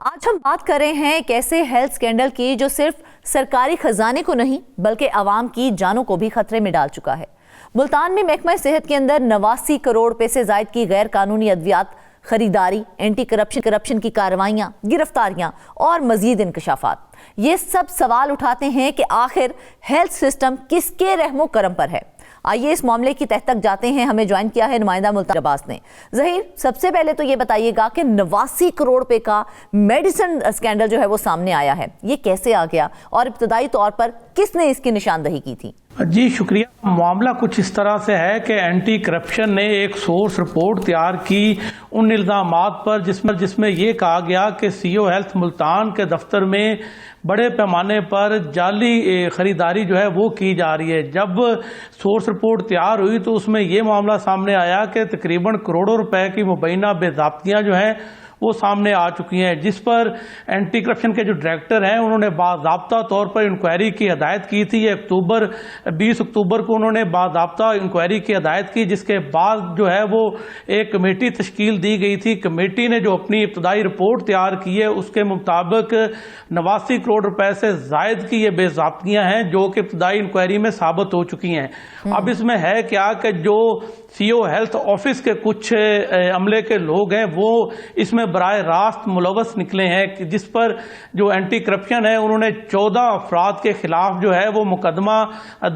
आज हम बात कर रहे हैं एक ऐसे हेल्थ स्कैंडल की जो सिर्फ सरकारी खजाने को नहीं बल्कि आवाम की जानों को भी खतरे में डाल चुका है। मुल्तान में महकमा सेहत के अंदर 89 करोड़ रुपए से जायद की गैर कानूनी अद्वियात खरीदारी, एंटी करप्शन की कार्रवाइयां, गिरफ्तारियां और मजीद इंकशाफात, ये सब सवाल उठाते हैं कि आखिर हेल्थ सिस्टम किसके रहमो करम पर है। आइए इस मामले की तह तक जाते हैं। हमें ज्वाइन किया है नुमाइंदा मुल्तान अब्बास ने। ज़हीर, सबसे पहले तो ये बताइएगा कि 89 करोड़ रुपए का मेडिसिन स्कैंडल जो है वो सामने आया है, ये कैसे आ गया और इब्तदाई तौर पर किसने इसकी निशानदही की थी? जी शुक्रिया। मामला कुछ इस तरह से है कि एंटी करप्शन ने एक सोर्स रिपोर्ट तैयार की उन इल्ज़ामात पर जिसमें ये कहा गया कि सीओ हेल्थ मुल्तान के दफ्तर में बड़े पैमाने पर जाली खरीदारी जो है वो की जा रही है। जब सोर्स रिपोर्ट तैयार हुई तो उसमें ये मामला सामने आया कि तकरीबन करोड़ों रुपए की मुबैना बेज़ाब्तियाँ जो हैं वो सामने आ चुकी हैं, जिस पर एंटी करप्शन के जो डायरेक्टर हैं उन्होंने बाज़ाब्ता तौर पर इंक्वायरी की हदायत की थी। 20 अक्टूबर को उन्होंने बाज़ाब्ता इंक्वायरी की हदायत की, जिसके बाद जो है वो एक कमेटी तश्कील दी गई थी। कमेटी ने जो अपनी इब्तदाई रिपोर्ट तैयार की है उसके मुताबिक 89 करोड़ रुपए से जायद की ये बेज़ाब्तियाँ हैं जो कि इब्तदाई इंक्वायरी में साबित हो चुकी हैं। अब इसमें है क्या कि जो सीओ हेल्थ ऑफिस के कुछ अमले के लोग हैं वो इसमें बराह रास्त मुलव्वस निकले हैं कि जिस पर जो एंटी करप्शन है उन्होंने 14 अफराद के खिलाफ जो है वो मुकदमा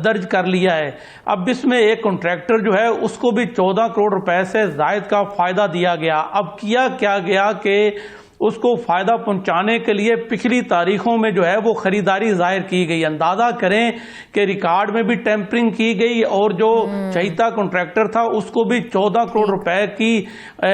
दर्ज कर लिया है। अब इसमें एक कॉन्ट्रैक्टर जो है उसको भी 14 करोड़ रुपए से जायद का फायदा दिया गया। अब किया क्या गया कि उसको फायदा पहुंचाने के लिए पिछली तारीखों में जो है वो खरीदारी जाहिर की गई। अंदाजा करें कि रिकॉर्ड में भी टेम्परिंग की गई और जो चहीता कॉन्ट्रैक्टर था उसको भी 14 करोड़ रुपए की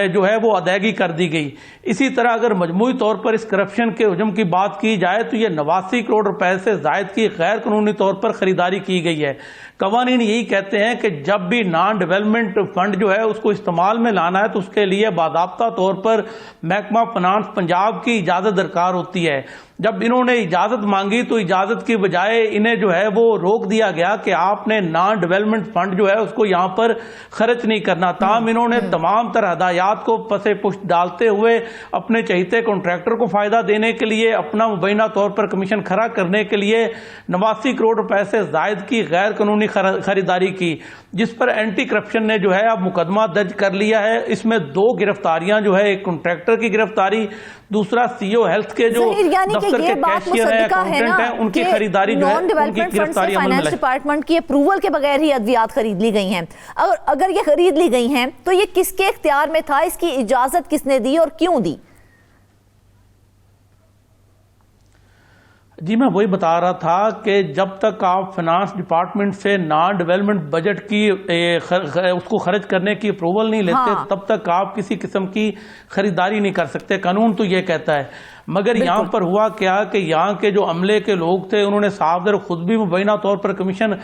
जो है वो अदायगी कर दी गई। इसी तरह अगर मजमूई तौर पर इस करप्शन के हुजूम की बात की जाए तो ये 89 करोड़ रुपए से जायद की गैर कानूनी तौर पर खरीदारी की गई है। कवानीन यही कहते हैं कि जब भी नॉन डेवलपमेंट फंड जो है उसको इस्तेमाल में लाना है तो उसके लिए बाकायदा तौर पर महकमा फाइनेंस पंजाब की इजाज़त दरकार होती है। जब इन्होंने इजाज़त मांगी तो इजाज़त की बजाय इन्हें जो है वो रोक दिया गया कि आपने नॉन डेवलपमेंट फंड जो है उसको यहाँ पर खर्च नहीं करना। ताम इन्होंने तमाम तरह हदायत को पसे पुष्ट डालते हुए अपने चहीते कॉन्ट्रैक्टर को फायदा देने के लिए, अपना मुबैना तौर पर कमीशन खरा करने के लिए 89 करोड़ रुपए से जायद की गैर कानूनी खरीदारी की, जिस पर एंटी करप्शन ने जो है अब मुकदमा दर्ज कर लिया है। इसमें 2 गिरफ्तारियां जो है, एक कॉन्ट्रैक्टर की गिरफ्तारी, दूसरा सीओ हेल्थ के जो दफ्तर के कैशियर है, अकाउंटेंट है, उनकी खरीदारी जो है उनकी गिरफ्तारी अमल में फाइनेंस डिपार्टमेंट की अप्रूवल के बगैर ही अद्वियात खरीद ली गई हैं। अगर ये खरीद ली गई हैं तो ये किसके इख्तियार में था, इसकी इजाजत किसने दी और क्यों दी? जी मैं वही बता रहा था कि जब तक आप फाइनेंस डिपार्टमेंट से नॉन डेवलपमेंट बजट की उसको खर्च करने की अप्रूवल नहीं लेते तब तक आप किसी किस्म की खरीदारी नहीं कर सकते। कानून तो ये कहता है। मगर यहाँ पर हुआ क्या कि यहाँ के जो अमले के लोग थे उन्होंने साफ दर खुद भी मुबैना तौर पर कमीशन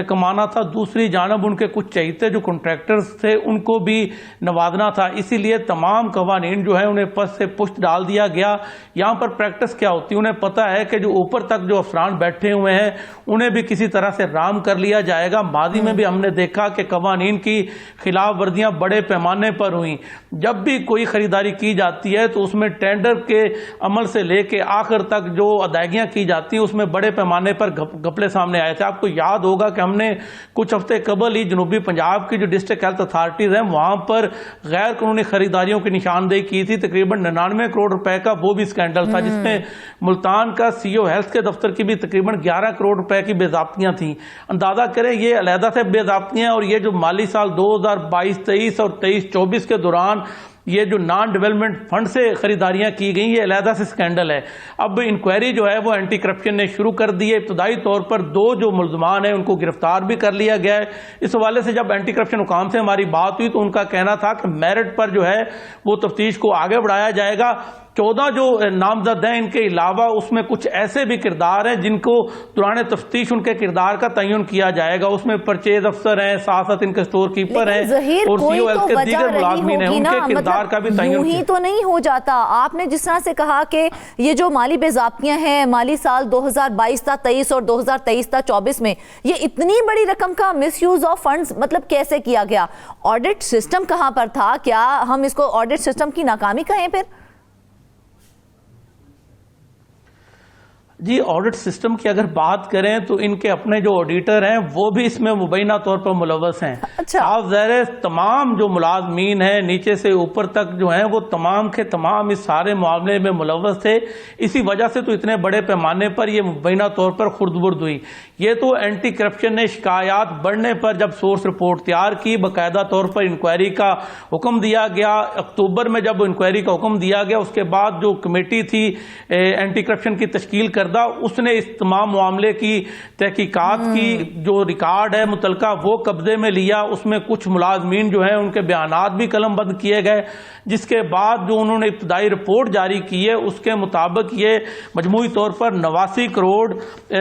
कमाना था, दूसरी जानब उनके कुछ चहीते जो कॉन्ट्रैक्टर्स थे उनको भी नवाजना था। इसीलिए तमाम कवानीन जो है उन्हें पस से पुष्ट डाल दिया गया। यहाँ पर प्रैक्टिस क्या होती है, उन्हें पता है कि जो ऊपर तक जो अफरान बैठे हुए हैं उन्हें भी किसी तरह से राम कर लिया जाएगा। माजी में भी हमने देखा कि कवानीन की खिलाफ वर्जियां बड़े पैमाने पर हुई। जब भी कोई खरीदारी की जाती है तो उसमें टेंडर के अमल से लेके आखिर तक जो अदायगियां की जाती हैं उसमें बड़े पैमाने पर घपले सामने आए थे। आपको याद होगा कि हमने कुछ हफ्ते कबल ही जनूबी पंजाब की जो डिस्ट्रिक्ट हेल्थ अथॉरिटीज हैं वहां पर गैर कानूनी खरीदारियों की निशानदेही की थी। तकरीबन 99 करोड़ रुपए का वो भी स्कैंडल था जिसमें मुल्तान का सीओ हेल्थ के दफ्तर की भी तकरीबन 11 करोड़ रुपए की बेज़ाब्तियां थी। अंदाजा करें ये अलहदा से बेज़ाब्तियां और ये जो माली साल 2022-23 और 23-24 के दौरान ये जो नॉन डेवलपमेंट फंड से खरीदारियां की गई, ये अलहदा से स्कैंडल है। अब इंक्वायरी जो है वो एंटी करप्शन ने शुरू कर दी है। इब्तदाई तौर पर 2 जो मुल्ज़मान हैं उनको गिरफ्तार भी कर लिया गया है। इस हवाले से जब एंटी करप्शन हुकाम से हमारी बात हुई तो उनका कहना था कि मेरिट पर जो है वो तफ्तीश को आगे बढ़ाया जाएगा। 14 जो नामजद हैं इनके अलावा उसमें कुछ ऐसे भी किरदार हैं जिनको दौरान तफ्तीश उनके किरदार का तयन किया जाएगा। उसमें परचेज अफसर हैं, साथ साथ इनके स्टोर कीपर हैं और सीओ हेल्थ के दीगर मुलाजमीन हैं, उनके किरदार का भी तयन ही तो नहीं हो जाता। आपने जिस तरह से कहा कि ये जो माली बेज़ाब्तियां हैं माली साल 2022-23 और 2023-24 में ये इतनी बड़ी रकम का मिसयूज ऑफ फंड्स मतलब कैसे किया गया? ऑडिट सिस्टम कहां पर था? क्या हम इसको ऑडिट सिस्टम की नाकामी कहें फिर? जी ऑडिट सिस्टम की अगर बात करें तो इनके अपने जो ऑडिटर हैं वो भी इसमें मुबैना तौर पर मुलव्वस हैं। अच्छा। आप ज़ाहिर तमाम जो मुलाजमीन हैं नीचे से ऊपर तक जो हैं वो तमाम के तमाम इस सारे मामले में मुलव्वस थे। इसी वजह से तो इतने बड़े पैमाने पर ये मुबैना तौर पर खुर्द-बुर्द हुई। ये तो एंटी करप्शन ने शिकायत बढ़ने पर जब सोर्स रिपोर्ट तैयार की, बाकायदा तौर पर इंक्वायरी का हुक्म दिया गया। अक्टूबर में जब इंक्वायरी का हुक्म दिया गया उसके बाद जो कमेटी थी एंटी करप्शन की तश्कील कर उसने इस तमाम मामले की तहकीकात की जो रिकॉर्ड है मुतलका वो कब्जे में लिया। उसमें कुछ मुलाजमीन जो है उनके बयानात भी कलमबंद किए गए, जिसके बाद जो उन्होंने इब्तदाई रिपोर्ट जारी की है उसके मुताबिक ये मजमूई तौर पर 89 करोड़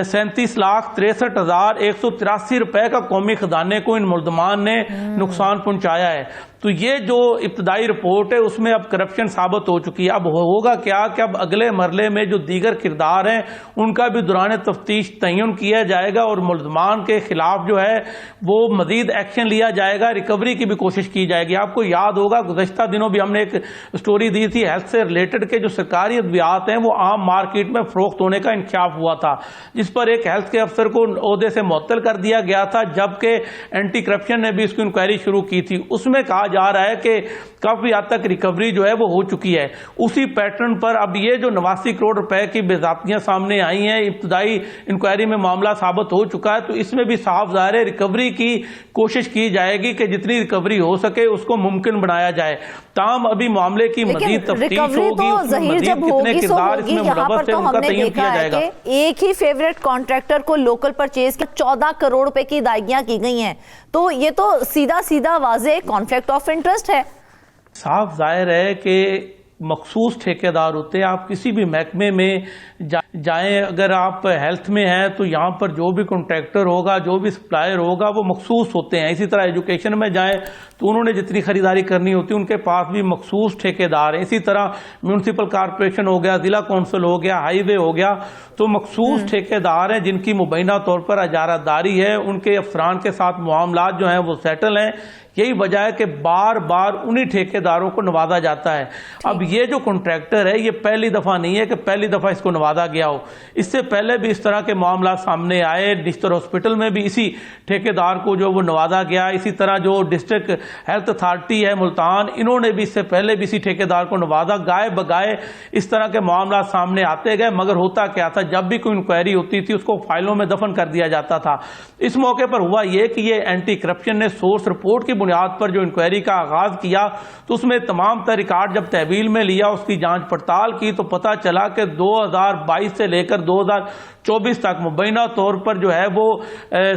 37,63,183 रुपए का कौमी खजाने को इन मुल्ज़मान ने नुकसान पहुंचाया है। तो ये जो इब्तदाई रिपोर्ट है उसमें अब करप्शन साबित हो चुकी है। अब होगा क्या कि अब अगले मरले में जो दीगर किरदार हैं उनका भी दौरान तफ्तीश तयन किया जाएगा और मुल्ज़मान के खिलाफ जो है वो मजीद एक्शन लिया जाएगा, रिकवरी की भी कोशिश की जाएगी। आपको याद होगा गुज़श्ता दिनों भी हमने एक स्टोरी दी थी, हेल्थ से रिलेटेड के जो सरकारी अद्वियात हैं वो आम मार्केट में फरोख्त होने का इंकशाफ हुआ था, जिस पर एक हेल्थ के अफसर को ओहदे से मुअत्तल कर दिया गया था, जबकि एंटी करप्शन ने भी इसकी इंक्वायरी शुरू की थी। उसमें कहा जा रहा है कि काफी हद तक रिकवरी जो है वो हो चुकी है। उसी पैटर्न पर अब ये जो 89 करोड़ रुपए की बेज़ाब्तियां सामने आई हैं, इब्तदाई इंक्वायरी में मामला साबित हो चुका है, तो इसमें भी साफ ज़ाहिर है रिकवरी की कोशिश की जाएगी कि जितनी रिकवरी हो सके उसको मुमकिन बनाया जाए। ताम अभी मामले की मजीद तफ्तीश होगी, उसमें मजीद कितने किरदार इसमें मुलव्वस थे उनका तयन किया जाएगा। एक ही फेवरेट कॉन्ट्रैक्टर को लोकल परचेज की 14 करोड़ रुपए की अदायगियां की गई हैं, तो ये तो सीधा सीधा वाज़ेह कॉन्फ्लिक्ट ऑफ इंटरेस्ट है। साफ जाहिर है कि मखसूस ठेकेदार होते हैं। आप किसी भी महकमे में जाएं, अगर आप हेल्थ में हैं तो यहाँ पर जो भी कॉन्ट्रैक्टर होगा, जो भी सप्लायर होगा वो मखसूस होते हैं। इसी तरह एजुकेशन में जाएं तो उन्होंने जितनी खरीदारी करनी होती है उनके पास भी मखसूस ठेकेदार हैं। इसी तरह म्यूनसिपल कॉरपोरेशन हो गया, जिला कौंसिल हो गया, हाईवे हो गया, तो मखसूस ठेकेदार हैं जिनकी मुबैना तौर पर इजारादारी है, उनके अफरान के साथ मामलात जो हैं वो सेटल हैं। यही वजह है कि बार बार उन्हीं ठेकेदारों को नवाजा जाता है। अब ये जो कॉन्ट्रैक्टर है ये पहली दफा नहीं है कि पहली दफा इसको नवाजा गया हो, इससे पहले भी इस तरह के मामला सामने आए। निश्तर हॉस्पिटल में भी इसी ठेकेदार को जो वो नवाजा गया। इसी तरह जो डिस्ट्रिक्ट हेल्थ अथॉरिटी है मुल्तान, इन्होंने भी इससे पहले भी इसी ठेकेदार को नवाजा। गाय बगाए इस तरह के मामला सामने आते गए, मगर होता क्या था, जब भी कोई इंक्वायरी होती थी उसको फाइलों में दफन कर दिया जाता था। इस मौके पर हुआ ये कि ये एंटी करप्शन ने सोर्स रिपोर्ट की बुनियाद पर जो इंक्वायरी का आगाज किया तो उसमें तमाम रिकॉर्ड जब तहवील में लिया, उसकी जांच पड़ताल की, तो पता चला कि 2022 से लेकर 2024 तक मुबैना तौर पर जो है वो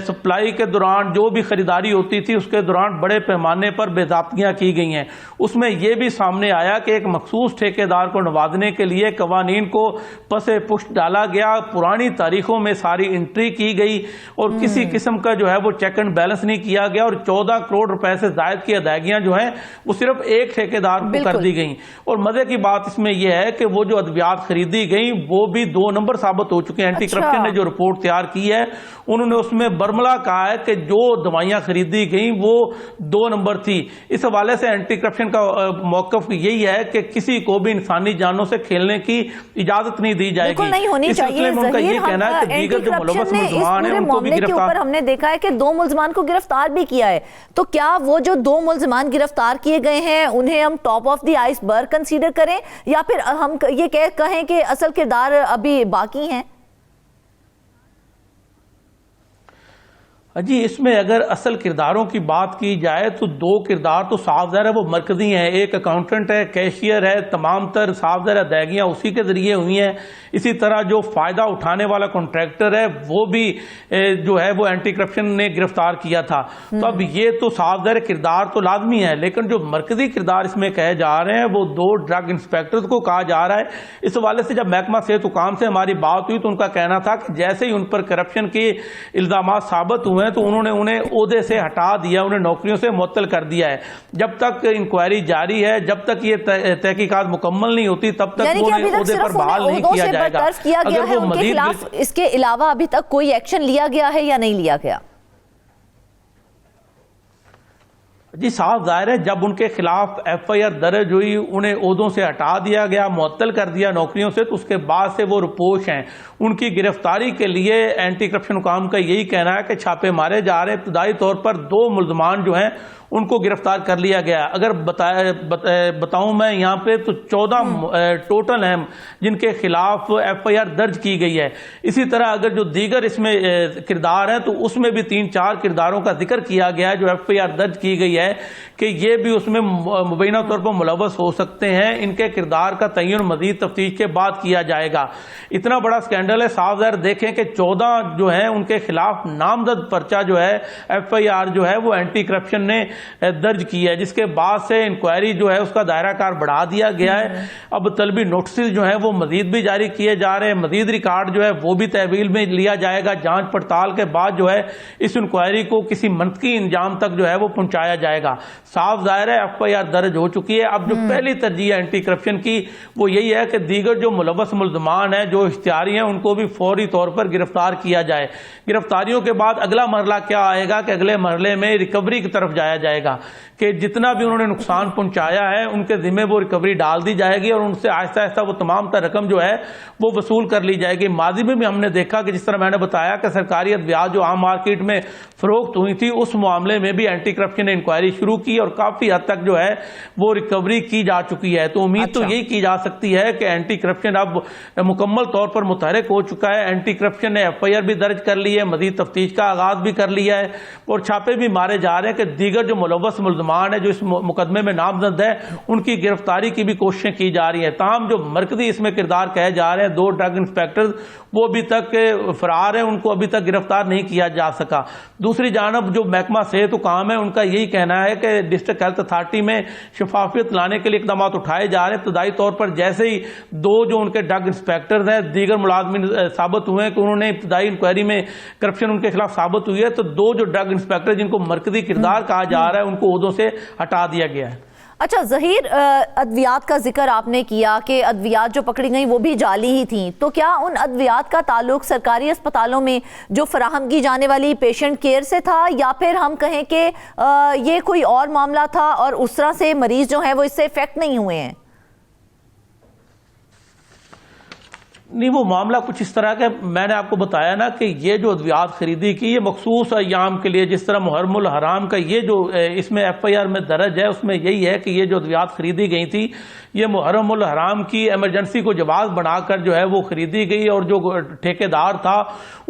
सप्लाई के दौरान जो भी खरीदारी होती थी उसके दौरान बड़े पैमाने पर बेज़ाब्तियां की गई हैं। उसमें यह भी सामने आया कि एक मखसूस ठेकेदार को नवाजने के लिए कवानीन को पसे पुष्ट डाला गया, पुरानी तारीखों में सारी एंट्री की गई और किसी किस्म का जो है वो चेक एंड बैलेंस नहीं किया गया और 14 करोड़ रुपए से जायद की अदायगियां जो हैं वो सिर्फ एक ठेकेदार को कर दी गई। और मजे की बात इसमें यह है कि वो जो अद्वियात खरीदी गई वो भी 2 नंबर साबित हो चुके हैं। एंटी करप्शन ने जो रिपोर्ट तैयार की है उन्होंने उसमें बर्मला कहा है कि जो दवाइयां खरीदी गई वो 2 नंबर थी। इस हवाले से एंटी करप्शन का मौकफ यही है कि किसी को भी इंसानी जानों से खेलने की इजाजत नहीं दी जाएगी। नहीं होनी चाहिए। उनका ये कहना है कि दीगर जो मुलव्वस मुल्ज़मान हैं उनको भी गिरफ्तार। हमने देखा है कि 2 मुल्ज़मान को गिरफ्तार भी किया है, तो क्या वो जो 2 मुल्ज़मान गिरफ्तार किए गए हैं उन्हें हम top of the iceberg consider करें या फिर हम ये कहें कि असल किरदार अभी बाकी हैं? जी, इसमें अगर असल किरदारों की बात की जाए तो 2 किरदार तो साफ ज़ाहिर है वो मरकजी हैं। एक अकाउंटेंट है, कैशियर है, तमाम तर साफ ज़ाहिर अदायगियाँ उसी के ज़रिए हुई हैं। इसी तरह जो फ़ायदा उठाने वाला कॉन्ट्रैक्टर है वो भी जो है वो एंटी करप्शन ने गिरफ्तार किया था। तो अब ये तो साफ ज़ाहिर किरदार तो लाजमी है, लेकिन जो मरकजी किरदार इसमें कहे जा रहे हैं वो 2 ड्रग इंस्पेक्टर्स को कहा जा रहा है। इस हवाले से जब महकमा सेहत हुकाम से हमारी बात हुई तो उनका कहना था कि जैसे ही उन पर करप्शन के इल्ज़ामात साबित हुए तो उन्होंने उन्हें ओहदे से हटा दिया, उन्हें नौकरियों से मुअत्तल कर दिया है। जब तक इंक्वायरी जारी है, जब तक ये तहकीकात मुकम्मल नहीं होती तब तक उन्हें ओहदे पर बहाल नहीं किया जाएगा। अगर वो उनके खिलाफ इसके अलावा अभी तक कोई एक्शन लिया गया है या नहीं लिया गया? जी, साफ जाहिर है जब उनके खिलाफ FIR दर्ज हुई, उन्हें ओहदों से हटा दिया गया, मुअत्तल कर दिया नौकरियों से, तो उसके बाद से वो रिपोर्ट हैं। उनकी गिरफ्तारी के लिए एंटी करप्शन हुकाम का यही कहना है कि छापे मारे जा रहे हैं। इब्तदाई तौर पर 2 मुल्ज़मान जो हैं उनको गिरफ्तार कर लिया गया। अगर बताऊं मैं यहाँ पे तो 14 टोटल हैं जिनके खिलाफ FIR दर्ज की गई है। इसी तरह अगर जो दीगर इसमें किरदार हैं तो उसमें भी 3-4 किरदारों का जिक्र किया गया है जो FIR दर्ज की गई है कि ये भी उसमें मुबैना तौर पर मुलव्वस हो सकते हैं। इनके किरदार का तयन मजीद तफ्तीश के बाद किया जाएगा। इतना बड़ा स्कैंडल है, साफ ज़ाहिर देखें कि 14 जो है उनके खिलाफ नामजद पर्चा जो है FIR जो है वो एंटी करप्शन ने दर्ज की है, जिसके बाद से इंक्वायरी जो है उसका दायरा कार बढ़ा दिया गया है। अब तलबी नोटिस जो है वो मजीद भी जारी किए जा रहे हैं, मजीद रिकॉर्ड जो है वो भी तहवील में लिया जाएगा। जांच पड़ताल के बाद जो है इस इंक्वायरी को किसी मंतकी इंजाम तक जो है वो पहुंचाया जाएगा। साफ जाहिर है FIR दर्ज हो चुकी है। अब जो पहली तरजीह एंटी करप्शन की वो यही है कि दीगर जो मुलव्वस मुल्ज़मान है, जो इख्तियारी हैं, उनको भी फौरी तौर पर गिरफ्तार किया जाए। गिरफ्तारियों के बाद अगला मरला क्या आएगा कि अगले मरले में रिकवरी की तरफ जाया जाएगा कि जितना भी उन्होंने नुकसान पहुंचाया है उनके जिम्मे वो रिकवरी डाल दी जाएगी और उनसे आहिस्ता आहिस्ता वो तमाम तर रकम जो है वो वसूल कर ली जाएगी। माजी में भी हमने देखा कि जिस तरह मैंने बताया कि सरकारी अद्वियात जो आम मार्केट में फरोख्त हुई थी, उस मामले में भी एंटी करप्शन ने इंक्वायरी शुरू की और काफी हद तक जो है वो रिकवरी की जा चुकी है। तो उम्मीद तो यही की जा सकती है कि एंटी करप्शन अब मुकम्मल तौर पर मुतहरिक हो चुका है। एंटी करप्शन ने FIR भी दर्ज कर ली है, मजीद तफ्तीश का आगाज भी कर लिया है और छापे भी मारे जा रहे हैं कि दीगर जो मुलव्वस मुल्ज़मान है जो इस मुकदमे में नामजद है उनकी गिरफ्तारी की भी कोशिशें की जा रही हैं। ताहम जो मरकजी इसमें किरदार कहे जा रहे हैं, 2 ड्रग इंस्पेक्टर वो अभी तक फरार हैं, उनको अभी तक गिरफ्तार नहीं किया जा सका। दूसरी जानब जो महकमा सेहत हुकाम है उनका यही कहना है कि डिस्ट्रिक्ट हेल्थ अथॉरिटी में शफाफियत लाने के लिए इकदाम उठाए जा रहे हैं। इब्तदाई तौर पर जैसे ही 2 जो उनके ड्रग इंस्पेक्टर हैं दीगर मुलाजमीन साबित हुए कि उन्होंने इब्तदाई इंक्वायरी में करप्शन उनके खिलाफ साबित हुई है, तो 2 जो ड्रग इंस्पेक्टर जिनको मरकजी किरदार कहा जा रहा है उनको ओहदों से हटा दिया गया है। अच्छा ज़हीर, अद्वियात का जिक्र आपने किया कि अद्वियात जो पकड़ी गई वो भी जाली ही थी, तो क्या उन अद्वियात का ताल्लुक सरकारी अस्पतालों में जो फराहम की जाने वाली पेशेंट केयर से था या फिर हम कहें कि ये कोई और मामला था और उस तरह से मरीज जो हैं वो इससे इफेक्ट नहीं हुए हैं? नहीं, वो मामला कुछ इस तरह का मैंने आपको बताया ना कि ये जो अद्वियात खरीदी की ये मखसूस अय्याम के लिए, जिस तरह मुहर्रमुल हराम का ये जो इसमें FIR में दर्ज है उसमें यही है कि ये जो अद्वियात खरीदी गई थी ये मुहर्रमुल हराम की इमरजेंसी को जवाब बनाकर जो है वो खरीदी गई और जो ठेकेदार था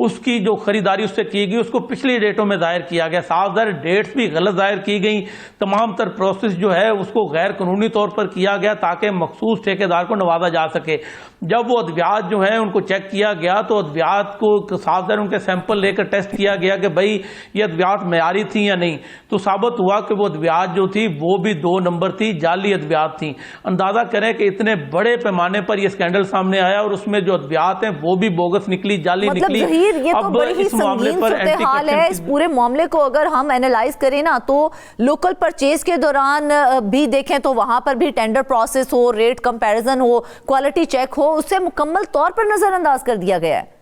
उसकी जो खरीदारी उससे की गई उसको पिछली डेटों में दायर किया गया। साफ ज़ाहिर डेट्स भी गलत दायर की गई, तमाम तर प्रोसेस जो है उसको गैर कानूनी तौर पर किया गया ताकि मखसूस ठेकेदार को नवाजा जा सके। जब वो अद्वियात जो है उनको चेक किया गया तो अद्वियात को साफ ज़ाहिर उनके सैंपल लेकर टेस्ट किया गया कि भाई ये अद्वियात मयारी थी या नहीं, तो साबित हुआ कि वो अद्वियात जो थी वो भी 2 नंबर थी, जाली अद्वियात थी। अंदाजा करें कि इतने बड़े पैमाने पर ये स्कैंडल सामने आया और उसमें जो अद्वियात हैं वो भी बोगस निकली, जाली निकली। ये तो बड़ी ही संगीन सूरत-ए-हाल है। इस पूरे मामले को अगर हम एनालाइज करें ना तो लोकल परचेज के दौरान भी देखें तो वहां पर भी टेंडर प्रोसेस हो, रेट कंपैरिजन हो, क्वालिटी चेक हो, उससे मुकम्मल तौर पर नजरअंदाज कर दिया गया है।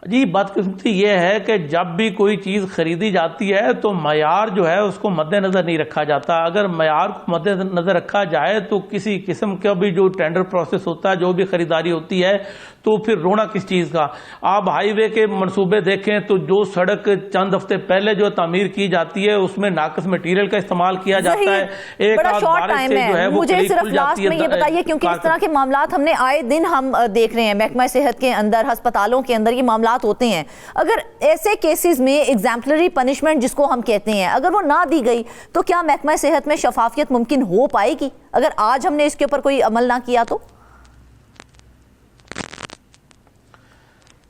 जी, बदकिस्मती ये है कि जब भी कोई चीज़ खरीदी जाती है तो मयार जो है उसको मद्देनज़र नहीं रखा जाता। अगर मयार को मद्देनज़र रखा जाए तो किसी किस्म का भी जो टेंडर प्रोसेस होता है, जो भी खरीदारी होती है, तो फिर रोना किस चीज़ का। आप हाईवे के मंसूबे देखें तो जो सड़क चंद हफ्ते पहले जो तामीर की जाती है उसमें नाकस मटीरियल का इस्तेमाल किया जाता है। एक बड़ा शॉर्ट टाइम है। मुझे सिर्फ लास्ट में ये बताइए, क्योंकि इस तरह के मामलात हमने आए दिन हम देख रहे हैं महकमा सेहत के अंदर, अस्पतालों के अंदर ये मामलात होते हैं। अगर ऐसे केसेस में एग्जाम्पलरी पनिशमेंट जिसको हम कहते हैं अगर वो ना दी गई तो क्या महकमा सेहत में शफाफियत मुमकिन हो पाएगी अगर आज हमने इसके ऊपर कोई अमल ना किया तो?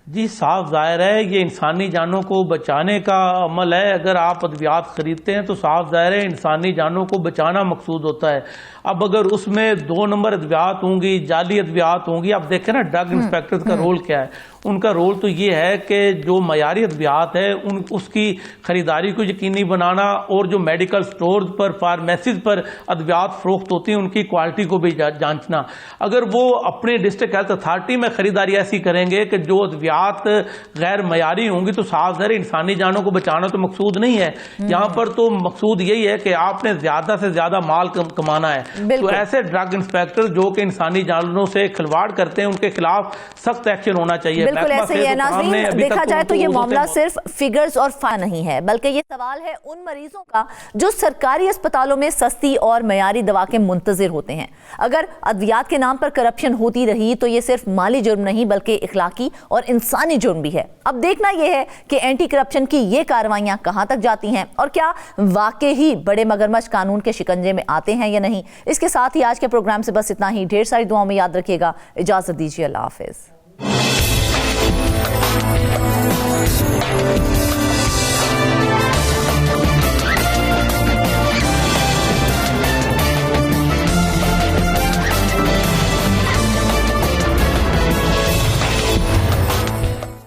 जी, साफ जाहिर है ये इंसानी जानों को बचाने का अमल है। अगर आप अद्वियात खरीदते हैं तो साफ जाहिर है इंसानी जानों को बचाना मकसूद होता है। अब अगर उसमें 2 नंबर अद्वियात होंगी, जाली अद्वियात होंगी, आप देखें ना ड्रग इंस्पेक्टर का रोल क्या है। उनका रोल तो ये है कि जो मयारी अद्वियात है उसकी खरीदारी को यकीनी बनाना और जो मेडिकल स्टोर पर, फार्मेसीज पर अद्वियात फरोख्त होती हैं उनकी क्वालिटी को भी जांचना। अगर वो अपने डिस्ट्रिक्ट हेल्थ अथॉरिटी में खरीदारी ऐसी करेंगे कि जो अद्वियात गैर मयारी होंगी तो साफ ज़ाहिर इंसानी जानों को बचाना तो मकसूद नहीं है। यहाँ पर तो मकसूद यही है कि आपने ज्यादा से ज्यादा माल कमाना है। तो ऐसे ड्रग इंस्पेक्टर जो कि इंसानी जानों से खिलवाड़ करते हैं उनके खिलाफ सख्त एक्शन होना चाहिए। बिल्कुल ऐसे ही है नाज़रीन, देखा जाए तो ये मामला सिर्फ फिगर्स और फा नहीं है, बल्कि ये सवाल है उन मरीजों का जो सरकारी अस्पतालों में सस्ती और मयारी दवा के मुंतजिर होते हैं। अगर अद्वियात के नाम पर करप्शन होती रही तो ये सिर्फ माली जुर्म नहीं बल्कि इखलाकी और इंसानी जुर्म भी है। अब देखना यह है कि एंटी करप्शन की ये कार्रवाइयां कहां तक जाती हैं और क्या वाकई ही बड़े मगरमच्छ कानून के शिकंजे में आते हैं या नहीं। इसके साथ ही आज के प्रोग्राम से बस इतना ही। ढेर सारी दुआओं में याद रखिएगा। इजाजत दीजिए, अल्लाह हाफिज।